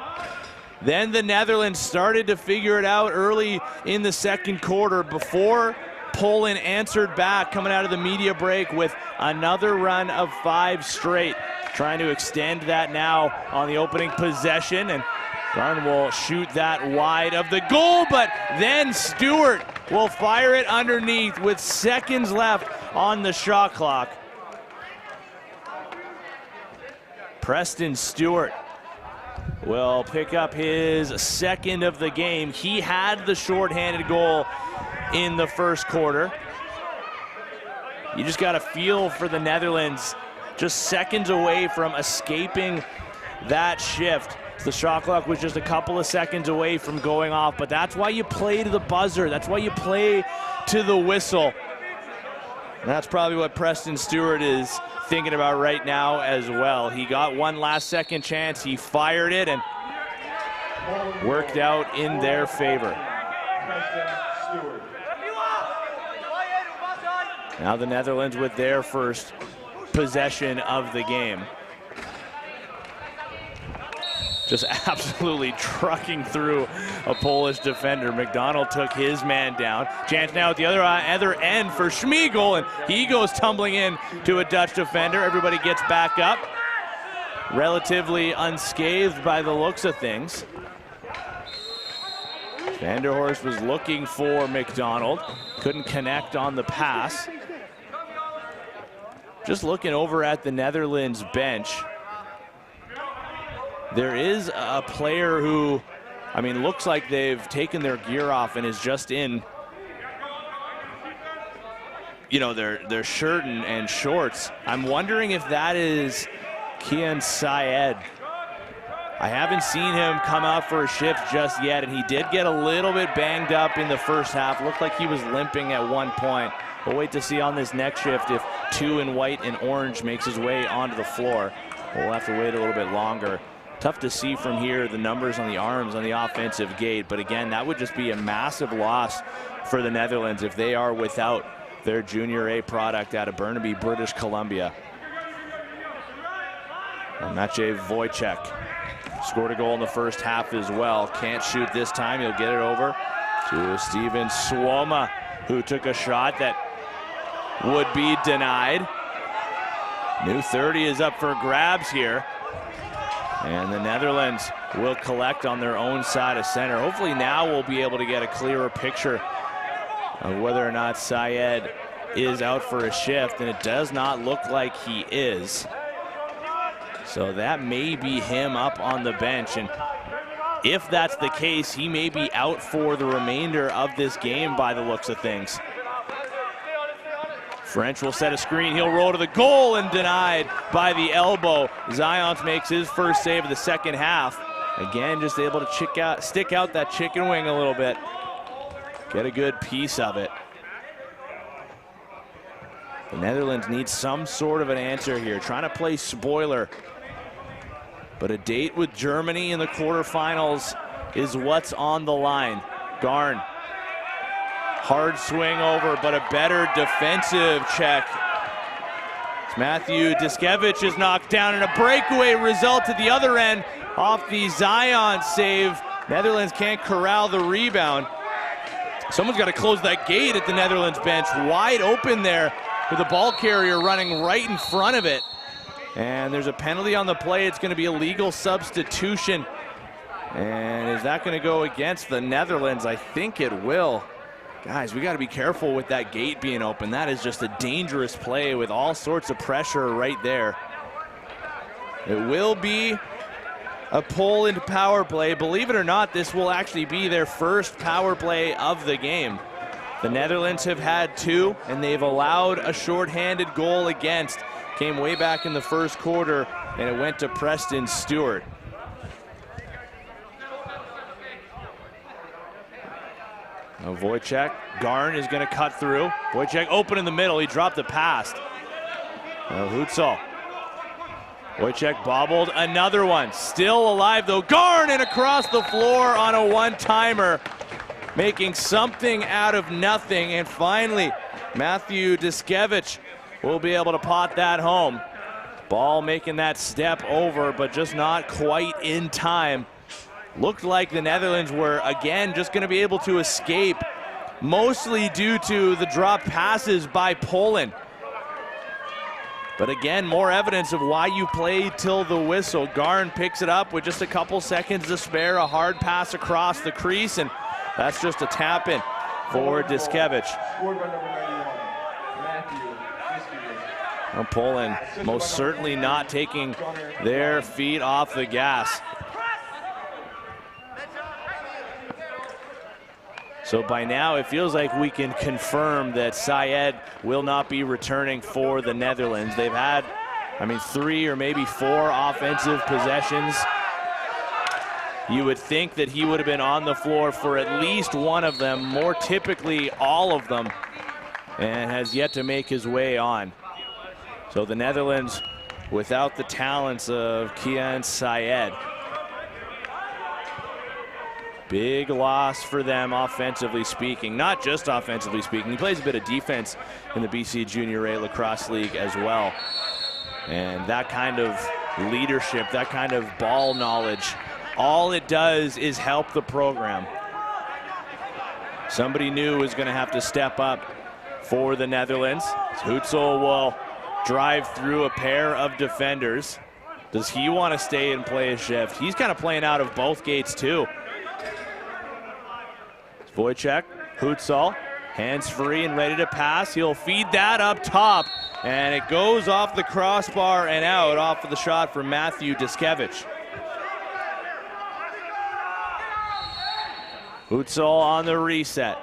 Then the Netherlands started to figure it out early in the second quarter before Poland answered back, coming out of the media break with another run of 5 straight. Trying to extend that now on the opening possession, and Garn will shoot that wide of the goal, but then Stewart will fire it underneath with seconds left on the shot clock. Preston Stewart will pick up his second of the game. He had the shorthanded goal in the first quarter. You just got a feel for the Netherlands, just seconds away from escaping that shift. The shot clock was just a couple of seconds away from going off, but that's why you play to the buzzer. That's why you play to the whistle. And that's probably what Preston Stewart is thinking about right now as well. He got one last second chance. He fired it and worked out in their favor. Now the Netherlands with their first possession of the game. Just absolutely trucking through a Polish defender. McDonald took his man down. Chance now at the other end for Schmiegel, and he goes tumbling in to a Dutch defender. Everybody gets back up, relatively unscathed by the looks of things. Vanderhorst was looking for McDonald, couldn't connect on the pass. Just looking over at the Netherlands bench, there is a player who, I mean, looks like they've taken their gear off and is just in, you know, their shirt and shorts. I'm wondering if that is Kian Syed. I haven't seen him come out for a shift just yet, and he did get a little bit banged up in the first half. Looked like he was limping at one point. We'll wait to see on this next shift if 2 in white and orange makes his way onto the floor. We'll have to wait a little bit longer. Tough to see from here the numbers on the arms on the offensive gate, but again, that would just be a massive loss for the Netherlands if they are without their Junior A product out of Burnaby, British Columbia. And Maciej Wojciech scored a goal in the first half as well. Can't shoot this time. He'll get it over to Steven Suoma, who took a shot that would be denied. New 30 is up for grabs here. And the Netherlands will collect on their own side of center. Hopefully now we'll be able to get a clearer picture of whether or not Syed is out for a shift, and it does not look like he is. So that may be him up on the bench, and if that's the case, he may be out for the remainder of this game by the looks of things. French will set a screen, he'll roll to the goal and denied by the elbow. Zions makes his first save of the second half. Again, just able to stick out that chicken wing a little bit. Get a good piece of it. The Netherlands need some sort of an answer here, trying to play spoiler. But a date with Germany in the quarterfinals is what's on the line. Garn. Hard swing over, but a better defensive check. Matthew Diskevich is knocked down, and a breakaway result at the other end off the Zion save. Netherlands can't corral the rebound. Someone's got to close that gate at the Netherlands bench. Wide open there with the ball carrier running right in front of it. And there's a penalty on the play. It's going to be a legal substitution. And is that going to go against the Netherlands? I think it will. Guys, we got to be careful with that gate being open. That is just a dangerous play with all sorts of pressure right there. It will be a pull into power play. Believe it or not, this will actually be their first power play of the game. The Netherlands have had 2, and they've allowed a shorthanded goal against. Came way back in the first quarter, and it went to Preston Stewart. Now Wojciech, Garn is going to cut through. Wojciech open in the middle, he dropped the pass. Now Hutzal. Wojciech bobbled, another one. Still alive though, Garn and across the floor on a one-timer. Making something out of nothing, and finally Matthew Diskevich will be able to pot that home. Ball making that step over, but just not quite in time. Looked like the Netherlands were, again, just going to be able to escape, mostly due to the drop passes by Poland. But again, more evidence of why you play till the whistle. Garn picks it up with just a couple seconds to spare, a hard pass across the crease, and that's just a tap in for Diskevich. Well, Poland most certainly not taking their feet off the gas. So by now, it feels like we can confirm that Syed will not be returning for the Netherlands. They've had, 3 or maybe 4 offensive possessions. You would think that he would have been on the floor for at least one of them, more typically all of them, and has yet to make his way on. So the Netherlands without the talents of Kian Syed. Big loss for them offensively speaking, not just offensively speaking. He plays a bit of defense in the BC Junior A Lacrosse League as well. And that kind of leadership, that kind of ball knowledge, all it does is help the program. Somebody new is going to have to step up for the Netherlands. Hutzal will drive through a pair of defenders. Does he want to stay and play a shift? He's kind of playing out of both gates too. Wojciech, Hutzal, hands free and ready to pass. He'll feed that up top, and it goes off the crossbar and out off of the shot from Matthew Diskevich. Hutzal on the reset.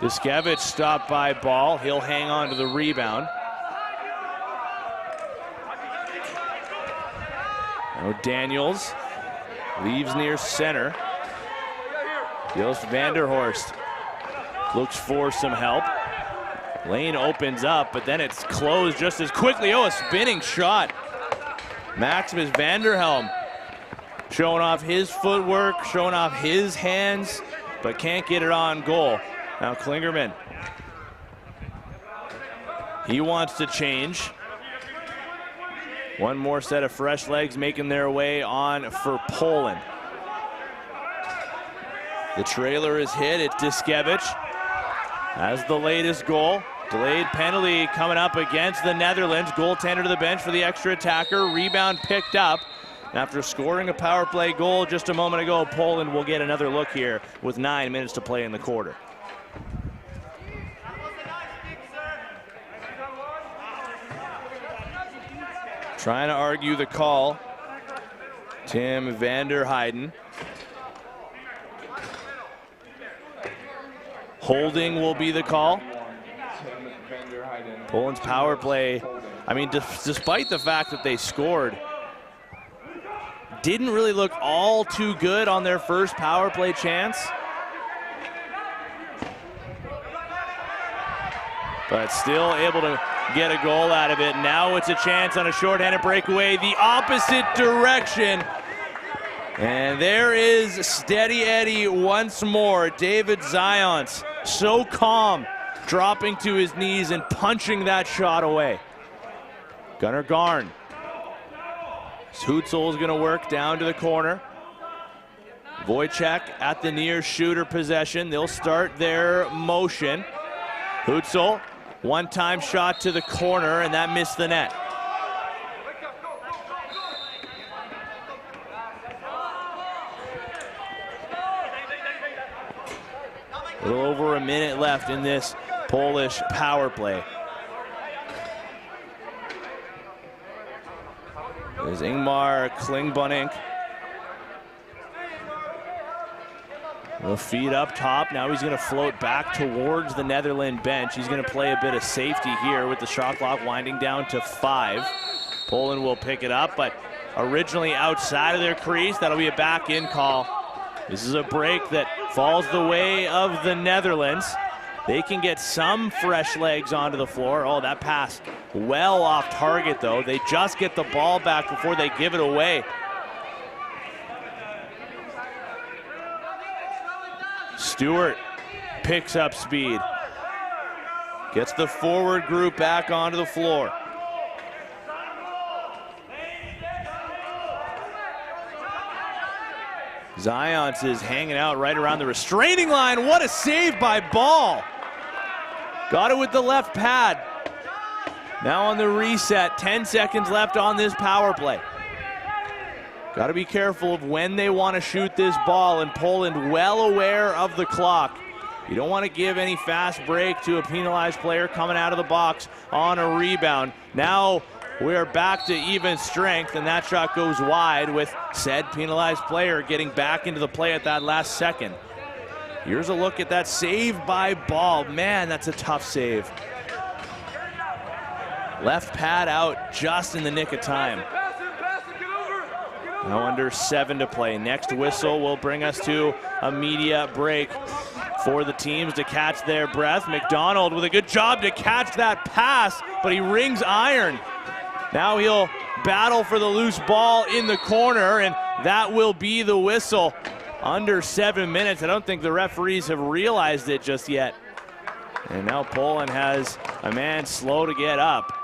Diskevich stopped by ball. He'll hang on to the rebound. Now Daniels leaves near center. Joost Vanderhorst looks for some help. Lane opens up, but then it's closed just as quickly. Oh, a spinning shot. Maximus Vanderhelm showing off his footwork, showing off his hands, but can't get it on goal. Now Klingerman, he wants to change. One more set of fresh legs making their way on for Poland. The trailer is hit. It's Diskevich has the latest goal. Delayed penalty coming up against the Netherlands. Goaltender to the bench for the extra attacker. Rebound picked up. After scoring a power play goal just a moment ago, Poland will get another look here with 9 minutes to play in the quarter. Trying to argue the call, Tim Vanderheiden. Holding will be the call. Poland's power play, despite the fact that they scored, didn't really look all too good on their first power play chance. But still able to get a goal out of it. Now it's a chance on a shorthanded breakaway the opposite direction. And there is Steady Eddie once more. David Zions, so calm, dropping to his knees and punching that shot away. Gunnar Garn. Hutzal is going to work down to the corner. Wojciech at the near shooter possession. They'll start their motion. Hutzal, one-time shot to the corner, and that missed the net. A little over a minute left in this Polish power play. There's Ingmar Klingbunnink. The feed up top. Now he's going to float back towards the Netherlands bench. He's going to play a bit of safety here with the shot clock winding down to 5. Poland will pick it up, but originally outside of their crease. That'll be a back-in call. This is a break that falls the way of the Netherlands. They can get some fresh legs onto the floor. Oh, that pass well off target, though. They just get the ball back before they give it away. Stewart picks up speed. Gets the forward group back onto the floor. Zions is hanging out right around the restraining line. What a save by Ball. Got it with the left pad. Now on the reset, 10 seconds left on this power play. Got to be careful of when they want to shoot this ball, and Poland well aware of the clock. You don't want to give any fast break to a penalized player coming out of the box on a rebound. Now we're back to even strength, and that shot goes wide with said penalized player getting back into the play at that last second. Here's a look at that save by Ball. Man, that's a tough save. Left pad out just in the nick of time. Now under 7 to play. Next whistle will bring us to a media break for the teams to catch their breath. McDonald with a good job to catch that pass, but he rings iron. Now he'll battle for the loose ball in the corner, and that will be the whistle. Under 7 minutes. I don't think the referees have realized it just yet. And now Poland has a man slow to get up.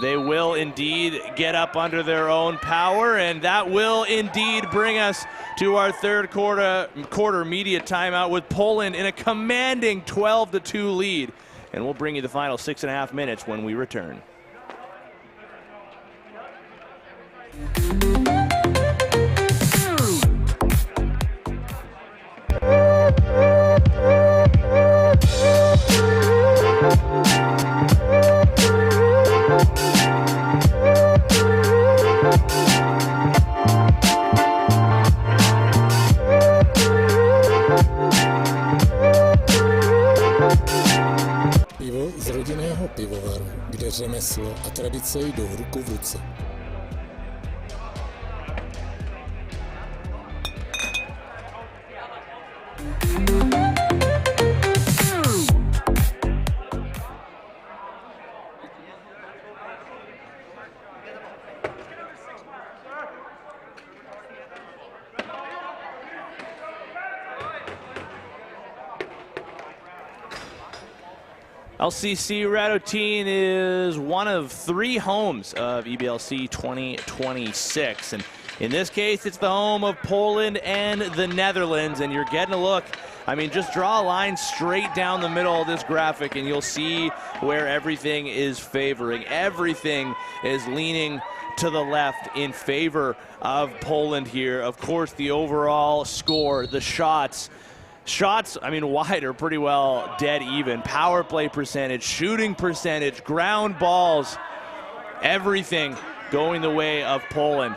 They will indeed get up under their own power, and that will indeed bring us to our third quarter media timeout with Poland in a commanding 12-2 lead. And we'll bring you the final 6.5 minutes when we return. Pivo z rodinného pivovaru, kde řemeslo a tradice jdou ruku v ruce. LCC Radotín is one of 3 homes of EBLC 2026. And in this case, it's the home of Poland and the Netherlands. And you're getting a look. I mean, just draw a line straight down the middle of this graphic and you'll see where everything is favoring. Everything is leaning to the left in favor of Poland here. Of course, the overall score, the shots, I mean, wide are pretty well dead even. Power play percentage, shooting percentage, ground balls, everything going the way of Poland.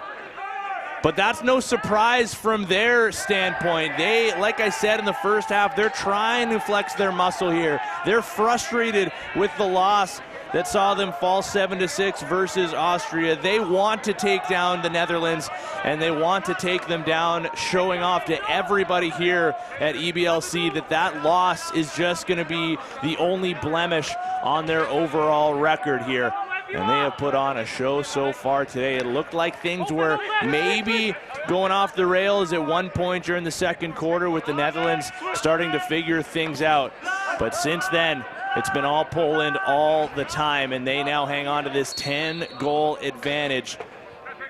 But that's no surprise from their standpoint. They, like I said in the first half, they're trying to flex their muscle here. They're frustrated with the loss that saw them fall 7-6 versus Austria. They want to take down the Netherlands, and they want to take them down, showing off to everybody here at EBLC that that loss is just going to be the only blemish on their overall record here. And they have put on a show so far today. It looked like things were maybe going off the rails at one point during the second quarter with the Netherlands starting to figure things out. But since then, it's been all Poland all the time, and they now hang on to this 10-goal advantage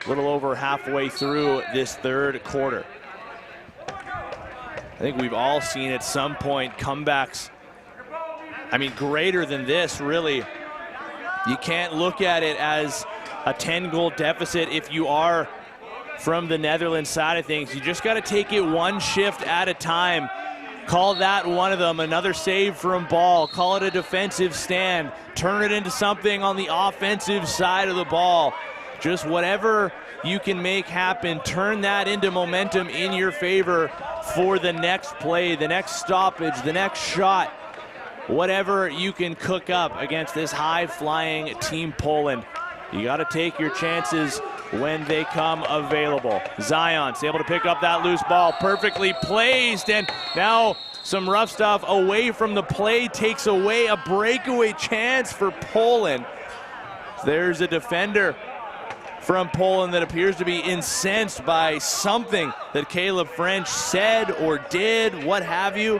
a little over halfway through this third quarter. I think we've all seen at some point comebacks, I mean, greater than this, really. You can't look at it as a 10-goal deficit if you are from the Netherlands side of things. You just got to take it one shift at a time. Call that one of them. Another save from Ball. Call it a defensive stand. Turn it into something on the offensive side of the ball. Just whatever you can make happen, turn that into momentum in your favor for the next play, the next stoppage, the next shot. Whatever you can cook up against this high-flying Team Poland. You got to take your chances when they come available. Zion's able to pick up that loose ball, perfectly placed, and now some rough stuff away from the play takes away a breakaway chance for Poland. There's a defender from Poland that appears to be incensed by something that Caleb French said or did, what have you.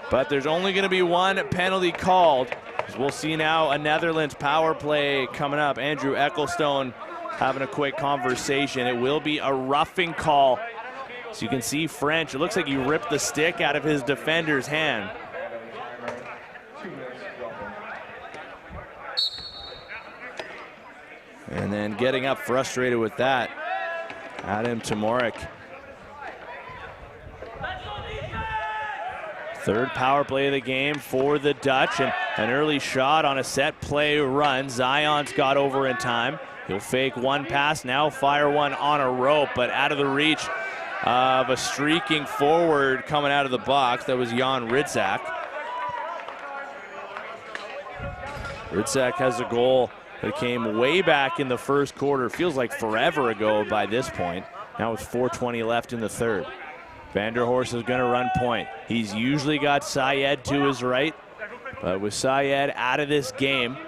But there's only going to be one penalty called. We'll see now a Netherlands power play coming up. Andrew Ecclestone having a quick conversation. It will be a roughing call. So you can see French, it looks like he ripped the stick out of his defender's hand. And then getting up frustrated with that, Adam Tomorik. Third power play of the game for the Dutch, and an early shot on a set play run. Zion's got over in time. He'll fake one pass, now fire one on a rope, but out of the reach of a streaking forward coming out of the box. That was Jan Ridzak. Ridzak has a goal that came way back in the first quarter. Feels like forever ago by this point. Now with 4:20 left in the third. Vanderhorst is going to run point. He's usually got Syed to his right, but with Syed out of this game,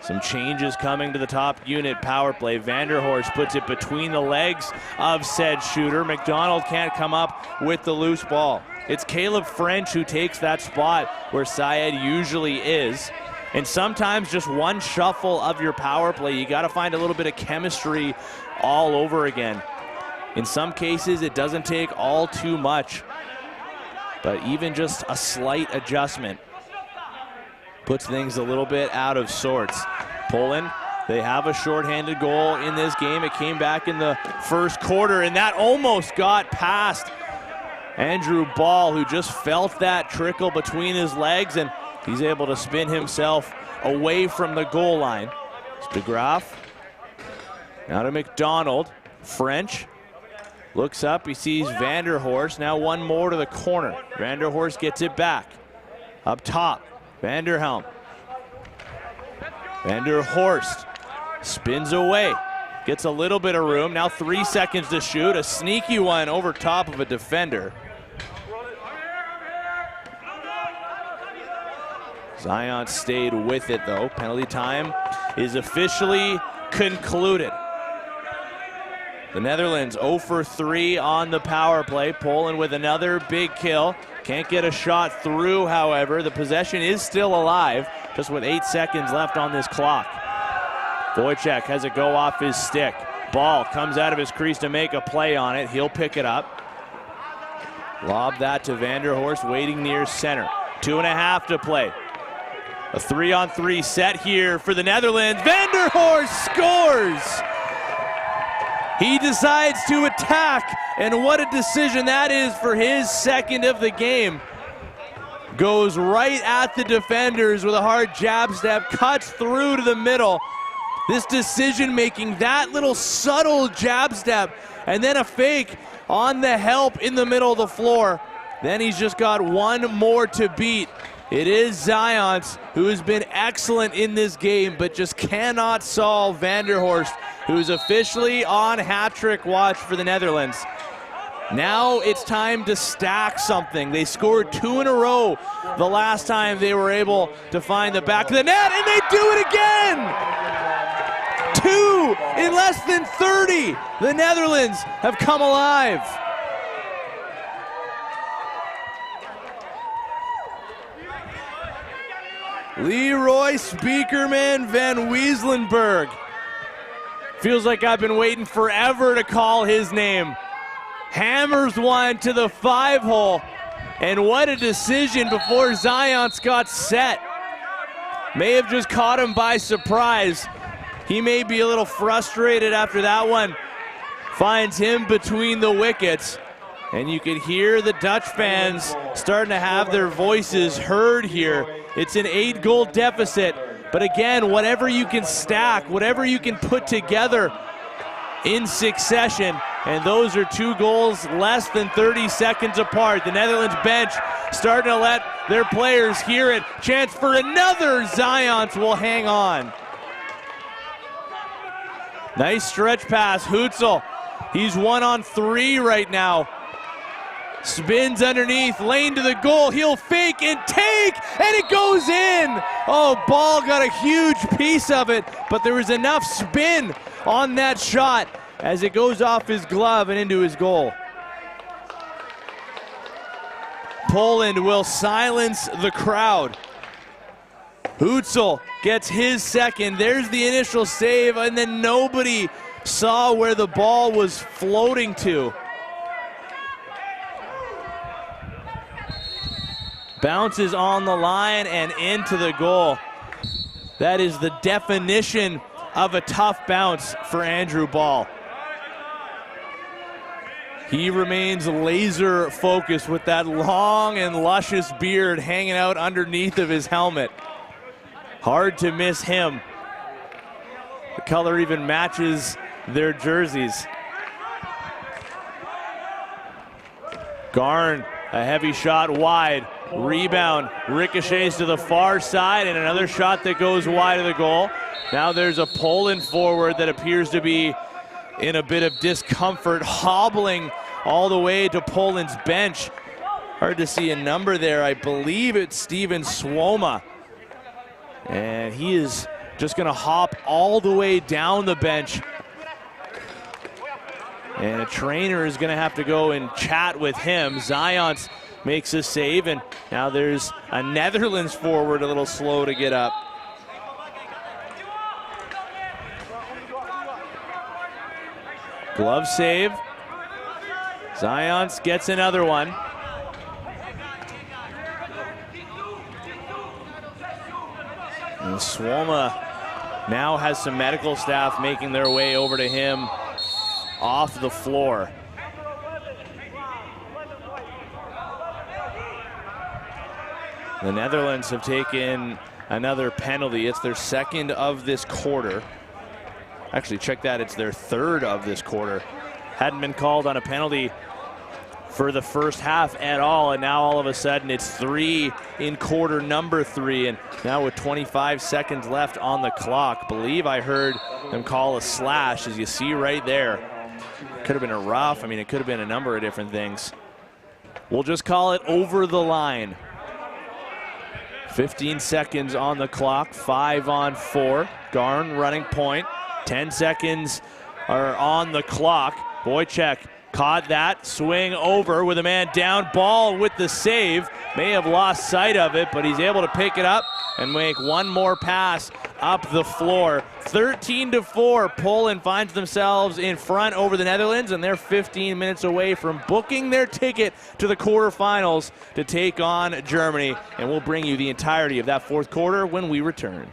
some changes coming to the top unit power play. Vanderhorst puts it between the legs of said shooter. McDonald can't come up with the loose ball. It's Caleb French who takes that spot where Syed usually is. And sometimes just one shuffle of your power play, you got to find a little bit of chemistry all over again. In some cases, it doesn't take all too much, but even just a slight adjustment puts things a little bit out of sorts. Poland, they have a shorthanded goal in this game. It came back in the first quarter, and that almost got past Andrew Ball, who just felt that trickle between his legs, and he's able to spin himself away from the goal line. It's de Graaf. Now to McDonald. French looks up, he sees Vanderhorst. Now one more to the corner. Vanderhorst gets it back. Up top, Vanderhelm. Vanderhorst spins away. Gets a little bit of room. Now 3 seconds to shoot. A sneaky one over top of a defender. Zion stayed with it though. Penalty time is officially concluded. The Netherlands 0 for 3 on the power play. Poland with another big kill. Can't get a shot through, however. The possession is still alive, just with 8 seconds left on this clock. Wojciech has it go off his stick. Ball comes out of his crease to make a play on it. He'll pick it up. Lob that to Vanderhorst, waiting near center. 2.5 to play. A 3-on-3 set here for the Netherlands. Vanderhorst scores! He decides to attack, and what a decision that is for his second of the game. Goes right at the defenders with a hard jab step, cuts through to the middle. This decision making, that little subtle jab step, and then a fake on the help in the middle of the floor. Then he's just got one more to beat. It is Zions, who has been excellent in this game, but just cannot solve Vanderhorst, who's officially on hat-trick watch for the Netherlands. Now it's time to stack something. They scored 2 in a row the last time they were able to find the back of the net, and they do it again! 2 in less than 30. The Netherlands have come alive. Leroy Speakerman van Weeslenberg. Feels like I've been waiting forever to call his name. Hammers one to the 5-hole. And what a decision before Zions got set. May have just caught him by surprise. He may be a little frustrated after that one finds him between the wickets. And you can hear the Dutch fans starting to have their voices heard here. It's an 8-goal deficit. But again, whatever you can stack, whatever you can put together in succession, and those are 2 goals less than 30 seconds apart. The Netherlands bench starting to let their players hear it. Chance for another. Zions will hang on. Nice stretch pass. Hutzel, he's 1-on-3 right now. Spins underneath, lane to the goal. He'll fake and take, and it goes in. Oh, Ball got a huge piece of it, but there was enough spin on that shot as it goes off his glove and into his goal. Poland will silence the crowd. Hutzel gets his second. There's the initial save, and then nobody saw where the ball was floating to. Bounces on the line and into the goal. That is the definition of a tough bounce for Andrew Ball. He remains laser focused with that long and luscious beard hanging out underneath of his helmet. Hard to miss him. The color even matches their jerseys. Garn, a heavy shot wide. Rebound, ricochets to the far side, and another shot that goes wide of the goal. Now there's a Poland forward that appears to be in a bit of discomfort, hobbling all the way to Poland's bench. Hard to see a number there. I believe it's Steven Swoma. And he is just gonna hop all the way down the bench. And a trainer is gonna have to go and chat with him. Zions makes a save, and now there's a Netherlands forward a little slow to get up. Glove save. Zions gets another one. And Swoma now has some medical staff making their way over to him off the floor. The Netherlands have taken another penalty. It's their second of this quarter. Actually, check that, it's their third of this quarter. Hadn't been called on a penalty for the first half at all, and now all of a sudden it's 3 in quarter number 3, and now with 25 seconds left on the clock, believe I heard them call a slash, as you see right there. Could have been a rough, I mean, it could have been a number of different things. We'll just call it over the line. 15 seconds on the clock, 5-on-4. Garn running point. 10 seconds are on the clock. Wojciech caught that, swing over with a man down, Ball with the save. May have lost sight of it, but he's able to pick it up and make one more pass up the floor. 13-4, Poland finds themselves in front over the Netherlands, and they're 15 minutes away from booking their ticket to the quarterfinals to take on Germany. And we'll bring you the entirety of that fourth quarter when we return.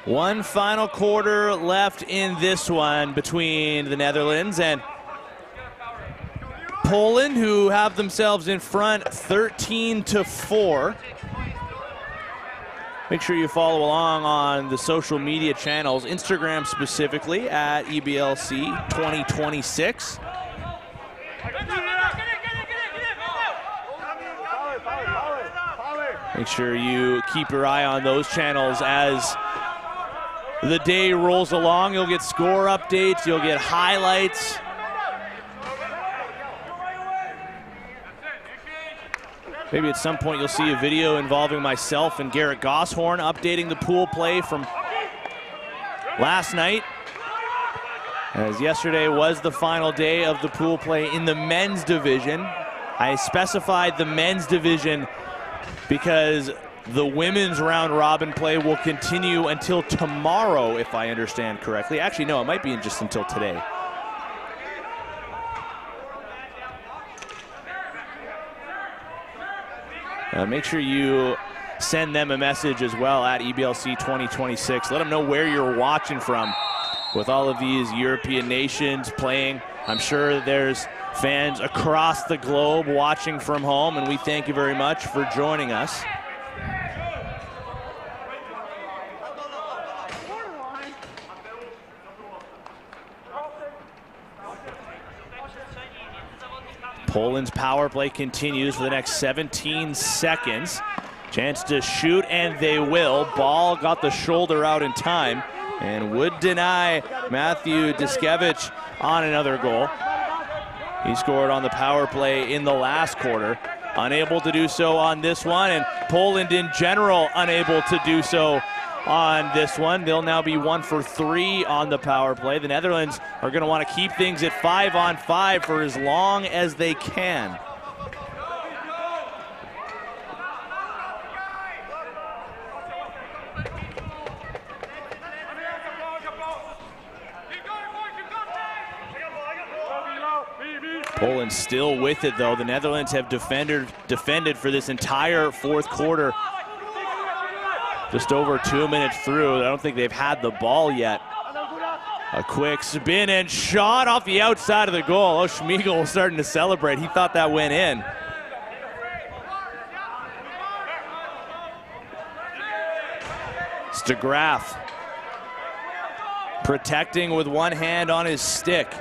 One final quarter left in this one between the Netherlands and Poland, who have themselves in front 13-4. Make sure you follow along on the social media channels, Instagram specifically at EBLC 2026. Make sure you keep your eye on those channels as the day rolls along. You'll get score updates, you'll get highlights. Maybe at some point you'll see a video involving myself and Garrett Gosshorn updating the pool play from last night, as yesterday was the final day of the pool play in the men's division. I specified the men's division because the women's round robin play will continue until tomorrow, if I understand correctly. Actually, no, it might be just until today. Make sure you send them a message as well at EBLC 2026. Let them know where you're watching from. With all of these European nations playing, I'm sure there's fans across the globe watching from home, and we thank you very much for joining us. Poland's power play continues for the next 17 seconds. Chance to shoot, and they will. Ball got the shoulder out in time and would deny Matthew Diskevich on another goal. He scored on the power play in the last quarter. Unable to do so on this one, and Poland in general unable to do so on this one. They'll now be 1 for 3 on the power play. The Netherlands are going to want to keep things at 5-on-5 for as long as they can. Poland still with it, though. The Netherlands have defended for this entire fourth quarter. Just over 2 minutes through. I don't think they've had the ball yet. A quick spin and shot off the outside of the goal. Oh, Schmiegel was starting to celebrate. He thought that went in. Stagraf protecting with one hand on his stick.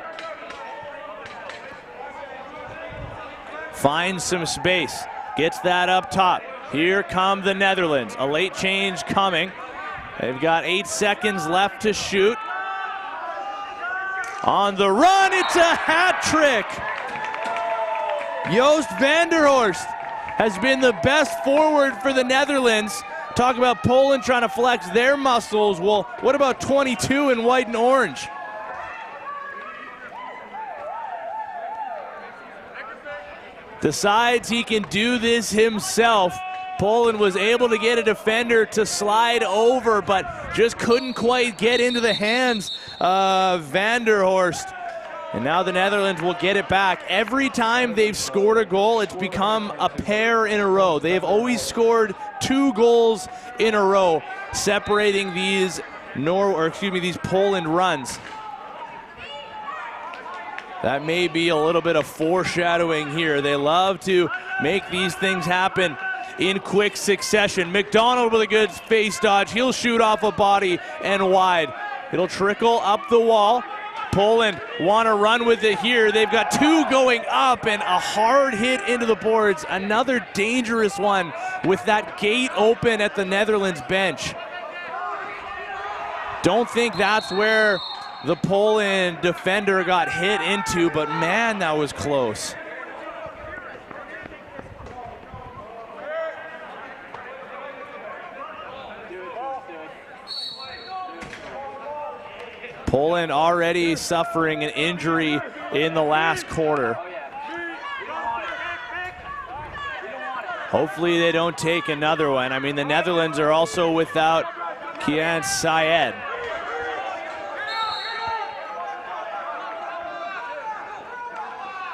Finds some space, gets that up top. Here come the Netherlands. A late change coming. They've got 8 seconds left to shoot. On the run, it's a hat trick. Joost van der Horst has been the best forward for the Netherlands. Talk about Poland trying to flex their muscles. Well, what about 22 in white and orange? Decides he can do this himself. Poland was able to get a defender to slide over, but just couldn't quite get into the hands of van der Horst. And now the Netherlands will get it back. Every time they've scored a goal, it's become a pair in a row. They've always scored 2 goals in a row, separating these these Poland runs. That may be a little bit of foreshadowing here. They love to make these things happen in quick succession. McDonald with a good face dodge. He'll shoot off a body and wide. It'll trickle up the wall. Poland want to run with it here. They've got 2 going up and a hard hit into the boards. Another dangerous one with that gate open at the Netherlands bench. Don't think that's where the Poland defender got hit into, but man, that was close. Poland already suffering an injury in the last quarter. Hopefully they don't take another one. I mean, the Netherlands are also without Kian Syed.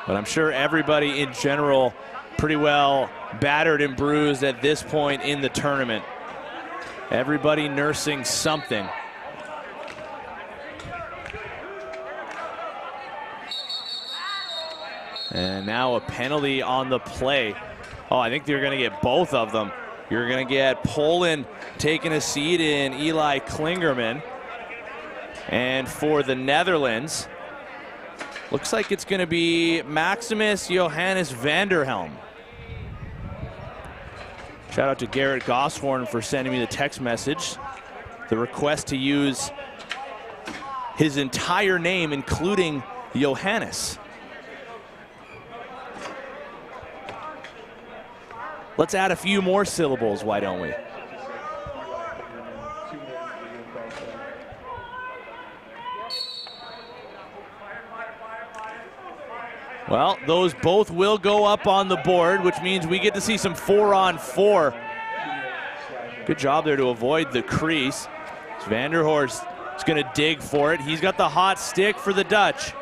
But I'm sure everybody in general pretty well battered and bruised at this point in the tournament. Everybody nursing something. And now a penalty on the play. Oh, I think they're going to get both of them. You're going to get Poland taking a seat in Eli Klingerman. And for the Netherlands, looks like it's going to be Maximus Johannes Vanderhelm. Shout out to Garrett Gosshorn for sending me the text message. The request to use his entire name, including Johannes. Let's add a few more syllables, why don't we? Well, those both will go up on the board, which means we get to see some 4-on-4. Good job there to avoid the crease. Vanderhorst is going to dig for it. He's got the hot stick for the Dutch.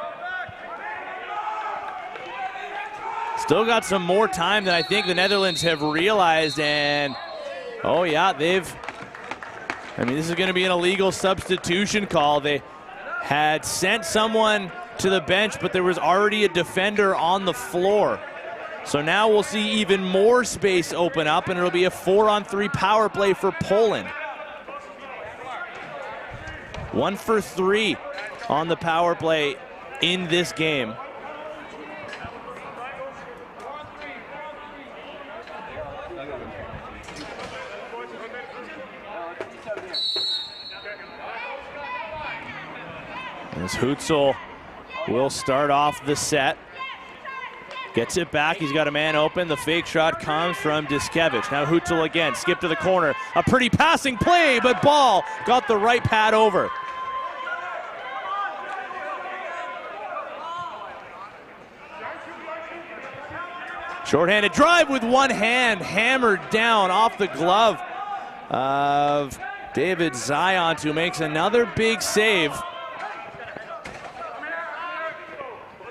Still got some more time than I think the Netherlands have realized, and oh yeah, this is going to be an illegal substitution call. They had sent someone to the bench, but there was already a defender on the floor. So now we'll see even more space open up, and it'll be a 4-on-3 power play for Poland. 1 for 3 on the power play in this game. As Hutzel will start off the set. Gets it back, he's got a man open. The fake shot comes from Diskevich. Now Hutzel again, skip to the corner. A pretty passing play, but ball got the right pad over. Shorthanded drive with one hand, hammered down off the glove of David Zions, who makes another big save.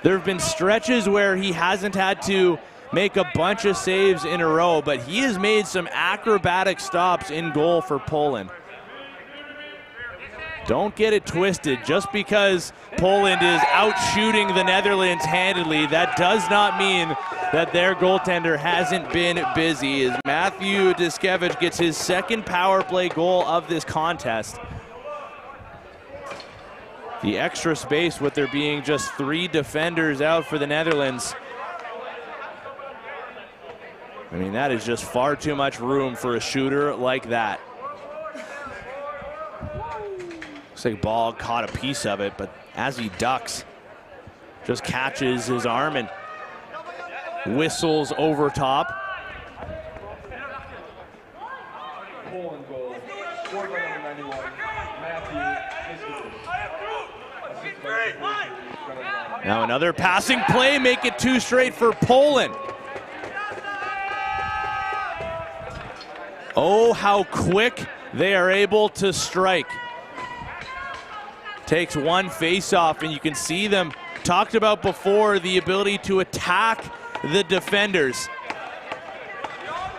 There have been stretches where he hasn't had to make a bunch of saves in a row, but he has made some acrobatic stops in goal for Poland. Don't get it twisted. Just because Poland is out shooting the Netherlands handedly, that does not mean that their goaltender hasn't been busy. As Matthew Diskevich gets his second power play goal of this contest. The extra space with there being just 3 defenders out for the Netherlands. I mean, that is just far too much room for a shooter like that. Looks like Ball caught a piece of it, but as he ducks, just catches his arm and whistles over top. Poland goal, scored by number 91, Matthew. Now another passing play, make it 2 straight for Poland. Oh, how quick they are able to strike. Takes one face-off, and you can see them talked about before, the ability to attack the defenders.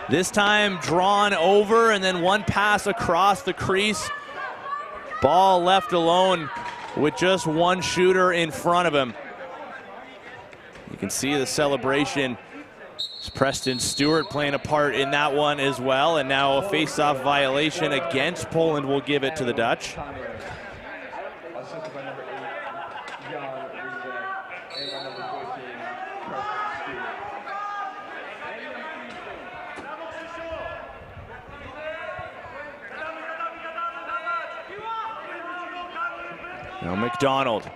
This time drawn over, and then one pass across the crease. Ball left alone with just one shooter in front of him. You can see the celebration. It's Preston Stewart playing a part in that one as well, and now a face-off violation against Poland will give it to the Dutch. Now McDonald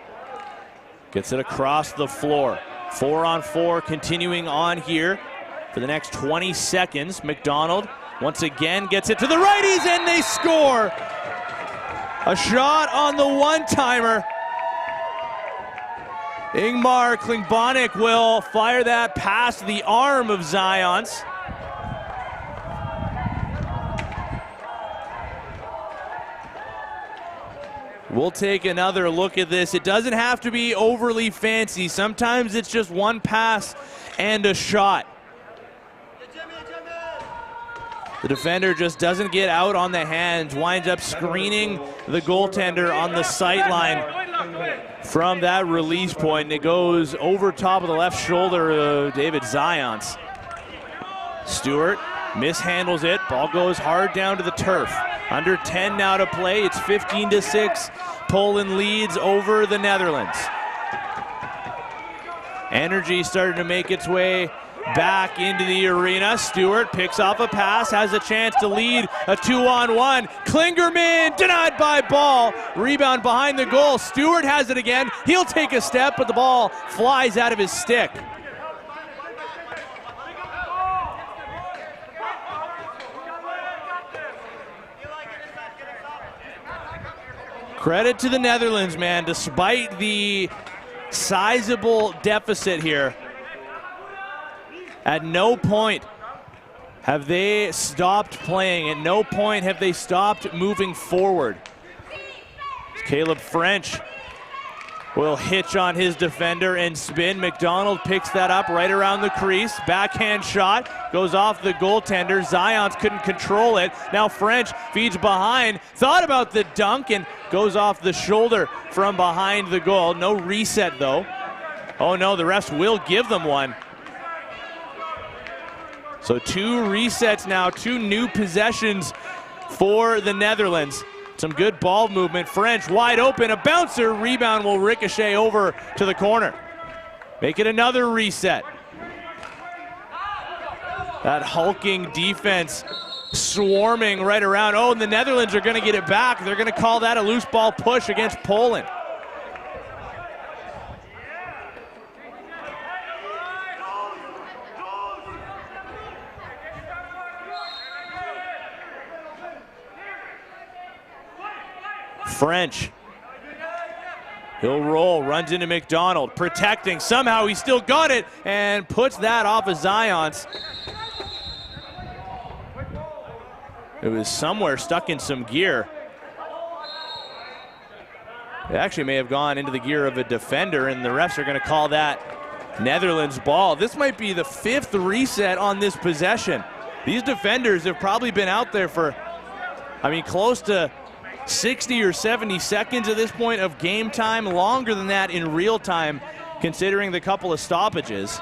gets it across the floor. 4-on-4 continuing on here for the next 20 seconds. McDonald once again gets it to the righties, and they score. A shot on the one-timer. Ingmar Klingbonik will fire that past the arm of Zions. We'll take another look at this. It doesn't have to be overly fancy. Sometimes it's just one pass and a shot. The defender just doesn't get out on the hands, winds up screening the goaltender on the sight line from that release point, and it goes over top of the left shoulder of David Zions. Stewart mishandles it. Ball goes hard down to the turf. Under 10 now to play. It's 15-6. Poland leads over the Netherlands. Energy starting to make its way back into the arena. Stewart picks off a pass, has a chance to lead a 2-on-1. Klingerman denied by Ball. Rebound behind the goal. Stewart has it again. He'll take a step, but the ball flies out of his stick. Credit to the Netherlands, man, despite the sizable deficit here. At no point have they stopped playing. At no point have they stopped moving forward. Caleb French will hitch on his defender and spin. McDonald picks that up right around the crease. Backhand shot goes off the goaltender. Zions couldn't control it. Now French feeds behind. Thought about the dunk and goes off the shoulder from behind the goal. No reset though. Oh no, the refs will give them one. So 2 resets now, 2 new possessions for the Netherlands. Some good ball movement. French wide open, a bouncer. Rebound will ricochet over to the corner. Make it another reset. That hulking defense swarming right around. Oh, and the Netherlands are going to get it back. They're going to call that a loose ball push against Poland. French, he'll roll, runs into McDonald, protecting, somehow he still got it, and puts that off of Zions. It was somewhere stuck in some gear. It actually may have gone into the gear of a defender, and the refs are going to call that Netherlands ball. This might be the 5th reset on this possession. These defenders have probably been out there for, close to 60 or 70 seconds at this point of game time, longer than that in real time, considering the couple of stoppages.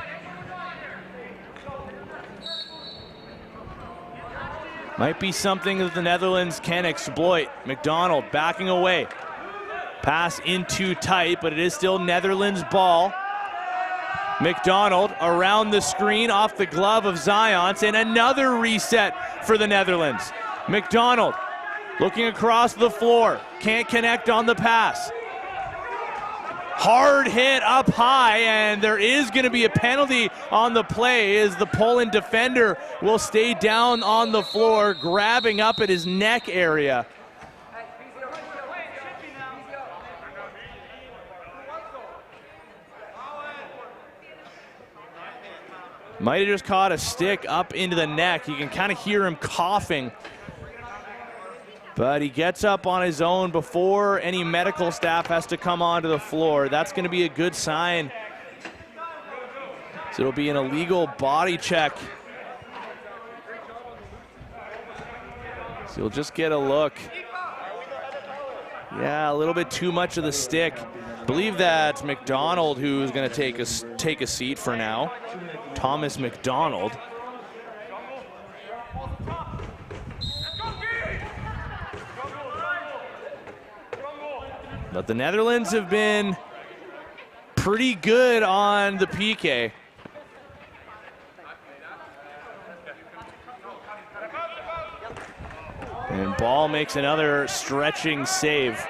Might be something that the Netherlands can exploit. McDonald backing away. Pass in too tight, but it is still Netherlands ball. McDonald around the screen off the glove of Zions, and another reset for the Netherlands. McDonald looking across the floor, can't connect on the pass. Hard hit up high, and there is going to be a penalty on the play as the Poland defender will stay down on the floor, grabbing up at his neck area. Might have just caught a stick up into the neck. You can kind of hear him coughing. But he gets up on his own before any medical staff has to come onto the floor. That's going to be a good sign. So it'll be an illegal body check. So you'll just get a look. Yeah, a little bit too much of the stick. I believe that's McDonald who's going to take a seat for now. Thomas McDonald. But the Netherlands have been pretty good on the PK. And Ball makes another stretching save.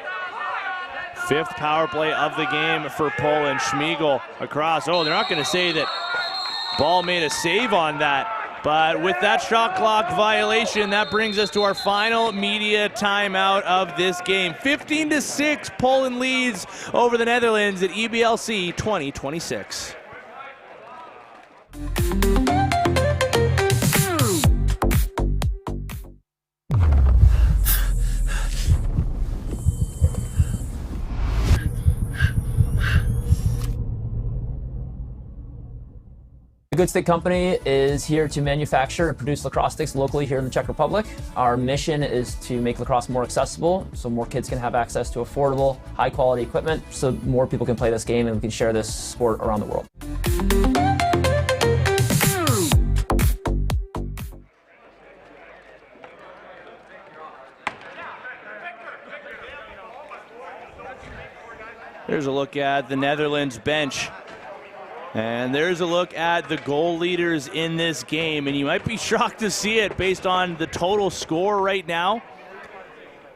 5th power play of the game for Poland. Schmiegel across. Oh, they're not going to say that Ball made a save on that. But with that shot clock violation, that brings us to our final media timeout of this game. 15-6, Poland leads over the Netherlands at EBLC 2026. Good Stick Company is here to manufacture and produce lacrosse sticks locally here in the Czech Republic. Our mission is to make lacrosse more accessible so more kids can have access to affordable, high-quality equipment so more people can play this game and we can share this sport around the world. There's a look at the Netherlands bench. And there's a look at the goal leaders in this game. And you might be shocked to see it based on the total score right now.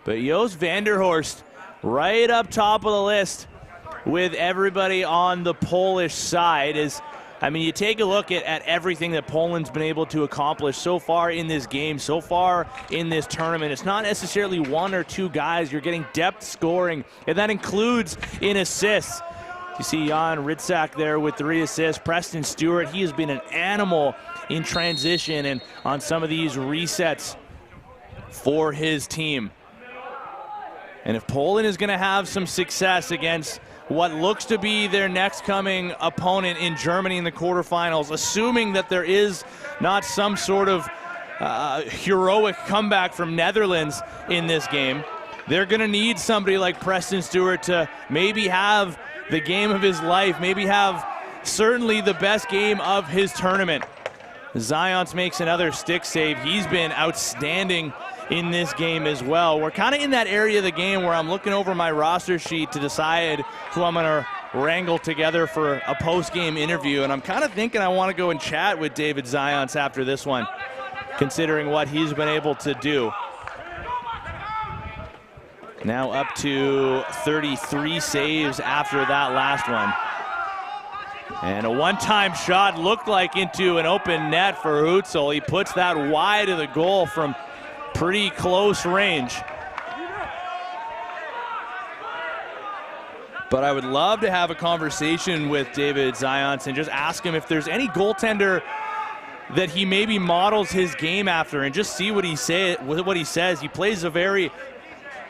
But Joost van der Horst right up top of the list with everybody on the Polish side. You take a look at everything that Poland's been able to accomplish so far in this game, so far in this tournament. It's not necessarily one or two guys. You're getting depth scoring, and that includes in assists. You see Jan Ritsak there with 3 assists. Preston Stewart, he has been an animal in transition and on some of these resets for his team. And if Poland is going to have some success against what looks to be their next coming opponent in Germany in the quarterfinals, assuming that there is not some sort of heroic comeback from Netherlands in this game, they're going to need somebody like Preston Stewart to maybe have the game of his life, maybe have certainly the best game of his tournament. Zions makes another stick save. He's been outstanding in this game as well. We're kind of in that area of the game where I'm looking over my roster sheet to decide who I'm going to wrangle together for a post-game interview, and I'm kind of thinking I want to go and chat with David Zions after this one, considering what he's been able to do. Now up to 33 saves after that last one. And a one-time shot looked like into an open net for Hutzel. He puts that wide of the goal from pretty close range. But I would love to have a conversation with David Zions and just ask him if there's any goaltender that he maybe models his game after, and just see what he says. He plays a very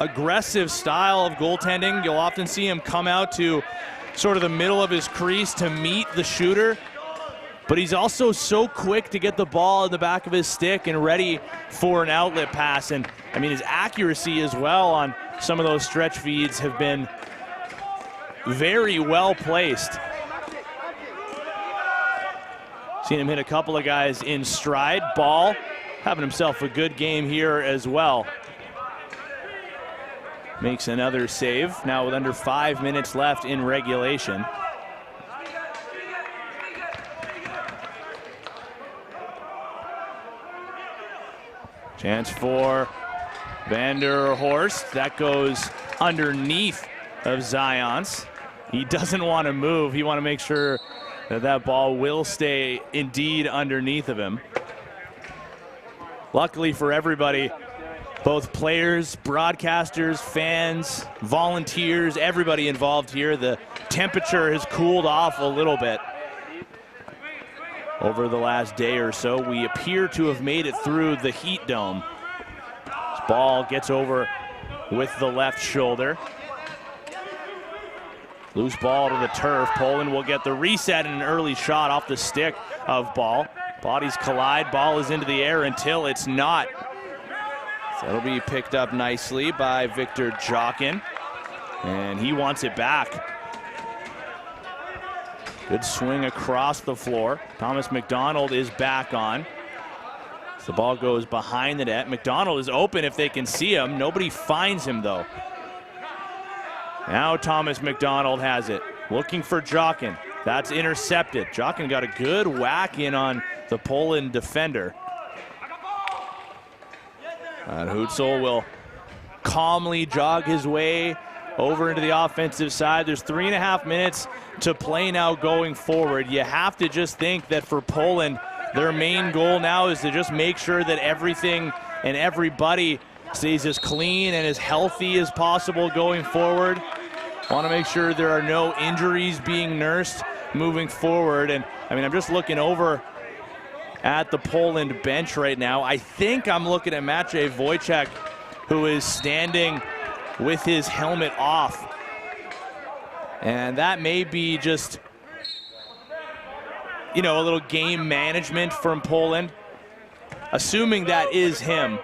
aggressive style of goaltending. You'll often see him come out to sort of the middle of his crease to meet the shooter, but he's also so quick to get the ball in the back of his stick and ready for an outlet pass. And his accuracy as well on some of those stretch feeds have been very well placed. Seen him hit a couple of guys in stride. Ball having himself a good game here as well. Makes another save now with under 5 minutes left in regulation. Chance for van der Horst. That goes underneath of Zions. He doesn't want to move. He wants to make sure that that ball will stay indeed underneath of him. Luckily for everybody, both players, broadcasters, fans, volunteers, everybody involved here, the temperature has cooled off a little bit over the last day or so. We appear to have made it through the heat dome. This ball gets over with the left shoulder. Loose ball to the turf. Poland will get the reset and an early shot off the stick of Ball. Bodies collide. Ball is into the air until it's not. So that'll be picked up nicely by Victor Jokin. And he wants it back. Good swing across the floor. Thomas McDonald is back on. So the ball goes behind the net. McDonald is open if they can see him. Nobody finds him though. Now Thomas McDonald has it. Looking for Jokin. That's intercepted. Jokin got a good whack in on the Poland defender. And Hutzel will calmly jog his way over into the offensive side. There's 3.5 minutes to play now going forward. You have to just think that for Poland, their main goal now is to just make sure that everything and everybody stays as clean and as healthy as possible going forward. Want to make sure there are no injuries being nursed moving forward. And I'm just looking over at the Poland bench right now. I think I'm looking at Maciej Wojciech, who is standing with his helmet off. And that may be just you know, a little game management from Poland. Assuming that is him.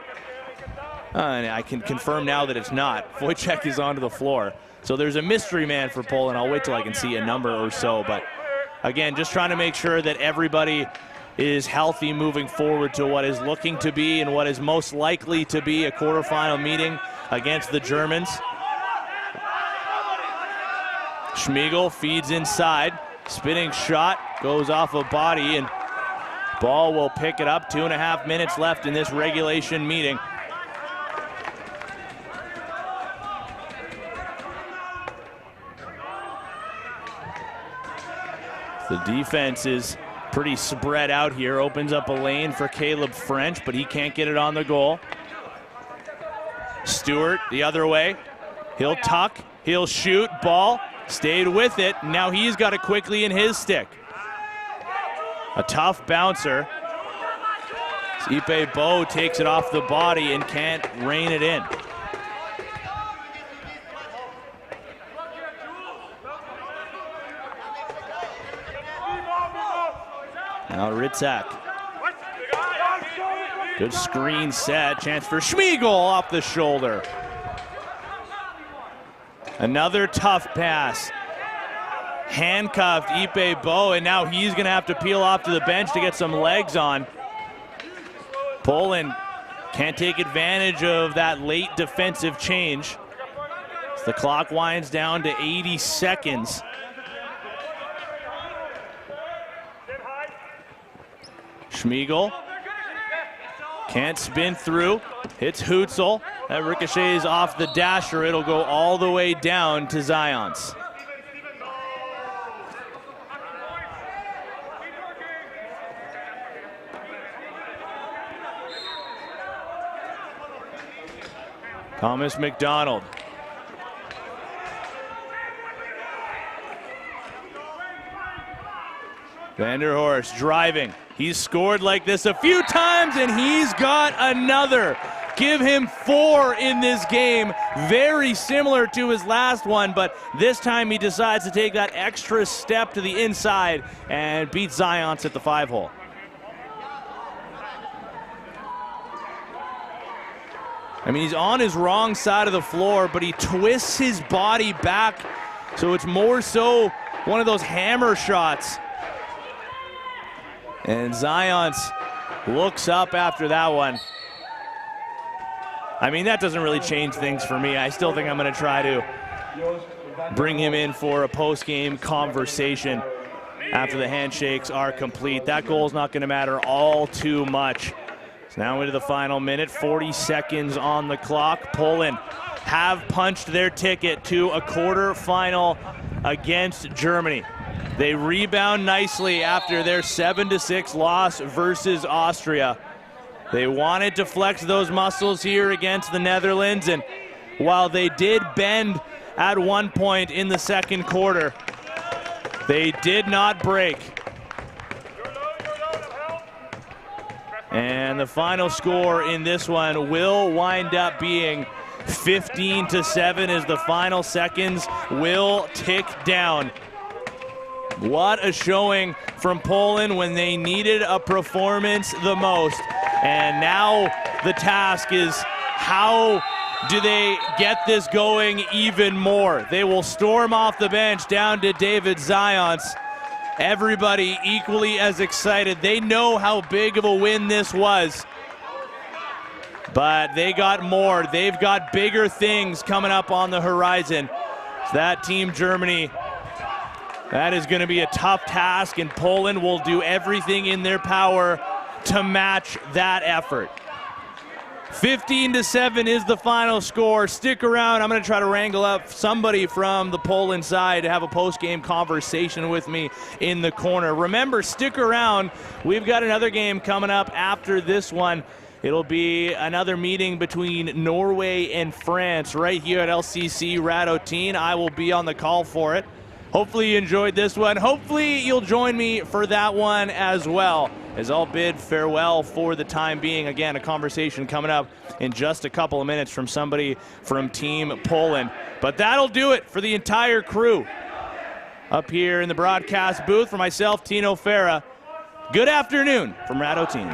And I can confirm now that it's not. Wojciech is onto the floor. So there's a mystery man for Poland. I'll wait till I can see a number or so. But again, just trying to make sure that everybody is healthy moving forward to what is looking to be and what is most likely to be a quarterfinal meeting against the Germans. Schmiegel feeds inside. Spinning shot goes off a body, and Ball will pick it up. 2.5 minutes left in this regulation meeting. The defense is pretty spread out here. Opens up a lane for Caleb French, but he can't get it on the goal. Stewart the other way. He'll tuck, he'll shoot, Ball stayed with it. Now he's got it quickly in his stick. A tough bouncer. Ipe Bo takes it off the body and can't rein it in. Now Ritzak. Good screen set. Chance for Schmiegel off the shoulder. Another tough pass. Handcuffed Ipe Bo, and now he's going to have to peel off to the bench to get some legs on. Poland can't take advantage of that late defensive change. As the clock winds down to 80 seconds. Schmiegel can't spin through, hits Hutzel. That ricochets off the dasher. It'll go all the way down to Zions. Thomas McDonald. Vanderhorst driving. He's scored like this a few times, and he's got another. Give him 4 in this game. Very similar to his last one, but this time he decides to take that extra step to the inside and beat Zions at the 5-hole. I mean, he's on his wrong side of the floor, but he twists his body back, so it's more so one of those hammer shots. And Zions looks up after that one. I mean, that doesn't really change things for me. I still think I'm going to try to bring him in for a post-game conversation after the handshakes are complete. That goal's not going to matter all too much. So now into the final minute, 40 seconds on the clock. Poland have punched their ticket to a quarterfinal against Germany. They rebound nicely after their 7-6 loss versus Austria. They wanted to flex those muscles here against the Netherlands, and while they did bend at one point in the second quarter, they did not break. And the final score in this one will wind up being 15-7 as the final seconds will tick down. What a showing from Poland when they needed a performance the most. And now the task is, how do they get this going even more? They will storm off the bench down to David Zions. Everybody equally as excited. They know how big of a win this was. But they got more. They've got bigger things coming up on the horizon. So that Team Germany, that is going to be a tough task, and Poland will do everything in their power to match that effort. 15-7 is the final score. Stick around. I'm going to try to wrangle up somebody from the Poland side to have a post-game conversation with me in the corner. Remember, stick around. We've got another game coming up after this one. It'll be another meeting between Norway and France right here at LCC Radotín. I will be on the call for it. Hopefully you enjoyed this one. Hopefully you'll join me for that one as well, as I'll bid farewell for the time being. Again, a conversation coming up in just a couple of minutes from somebody from Team Poland. But that'll do it for the entire crew up here in the broadcast booth. For myself, Tino Farah, Good afternoon from Radotín.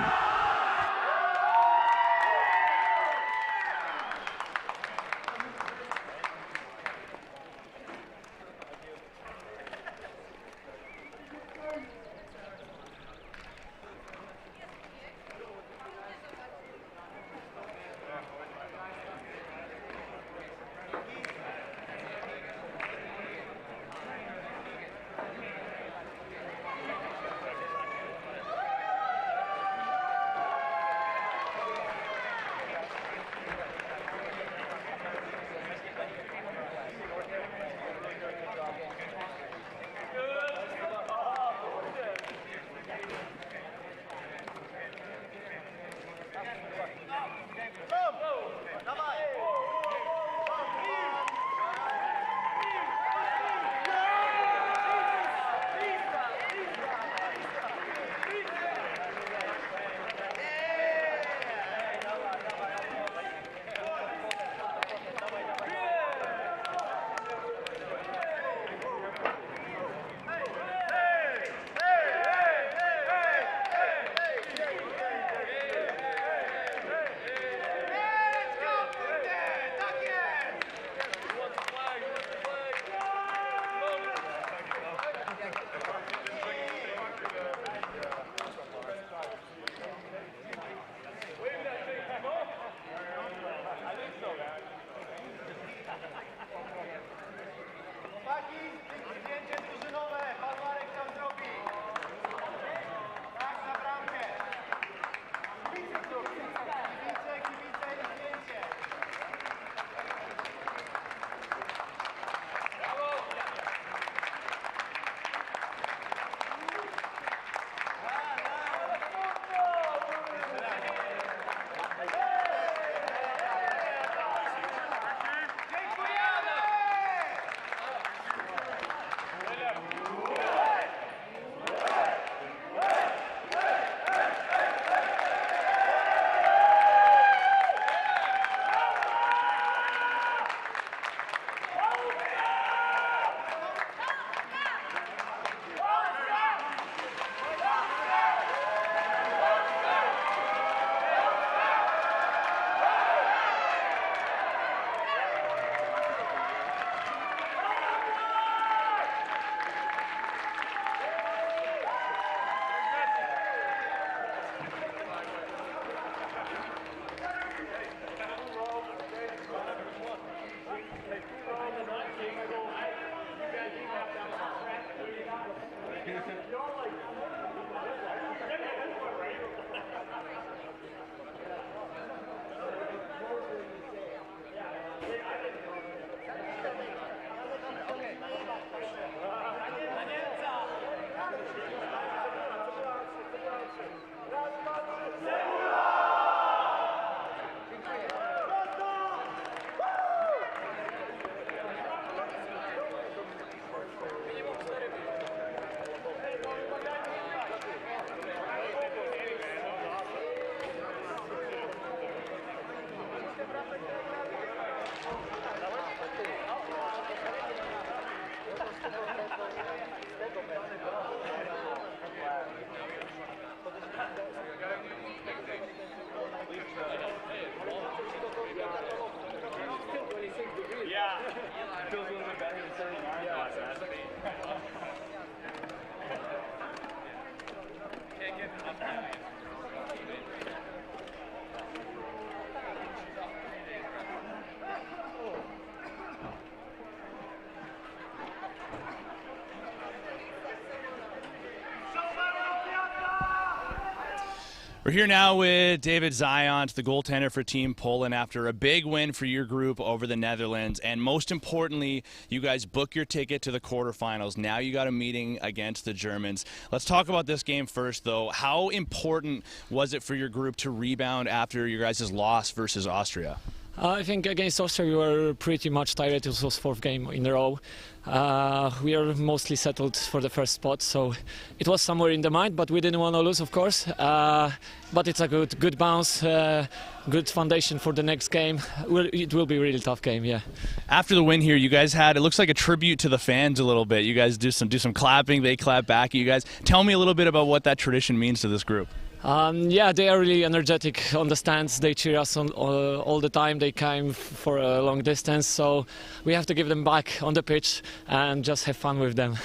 We're here now with David Zions, the goaltender for Team Poland, after a big win for your group over the Netherlands. And most importantly, you guys book your ticket to the quarterfinals. Now you got a meeting against the Germans. Let's talk about this game first, though. How important was it for your group to rebound after your guys' loss versus Austria? I think against Austria we were pretty much tired. It was fourth game in a row. We are mostly settled for the first spot, so it was somewhere in the mind, but we didn't want to lose, of course. But it's a good bounce, good foundation for the next game. It will be a really tough game, yeah. After the win here, you guys had, it looks like a tribute to the fans a little bit. You guys do some clapping, they clap back at you guys. Tell me a little bit about what that tradition means to this group. Yeah, they are really energetic on the stands. They cheer us on all the time. They came for a long distance, so we have to give them back on the pitch and just have fun with them.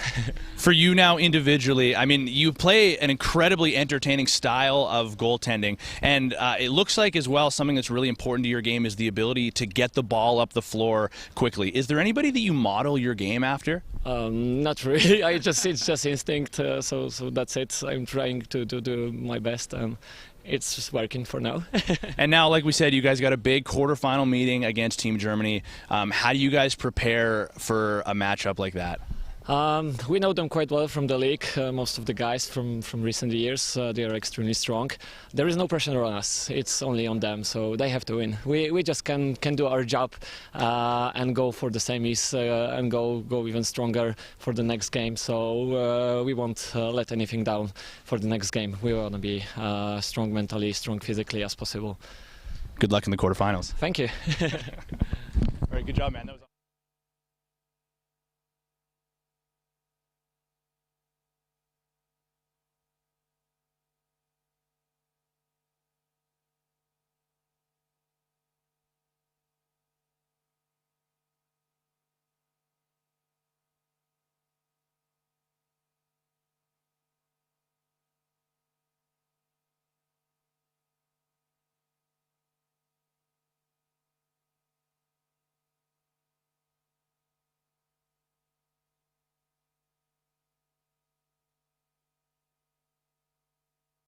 For you now individually, I mean, you play an incredibly entertaining style of goaltending, and it looks like as well something that's really important to your game is the ability to get the ball up the floor quickly. Is there anybody that you model your game after? Not really. It's just instinct. So that's it. I'm trying to do my best. It's just working for now. And now, like we said, you guys got a big quarterfinal meeting against Team Germany. How do you guys prepare for a matchup like that? We know them quite well from the league. Most of the guys from recent years, they are extremely strong. There is no pressure on us. It's only on them, so they have to win. We just can do our job and go for the semis and go even stronger for the next game. So we won't let anything down for the next game. We want to be strong mentally, strong physically as possible. Good luck in the quarterfinals. Thank you. All right, good job, man. That was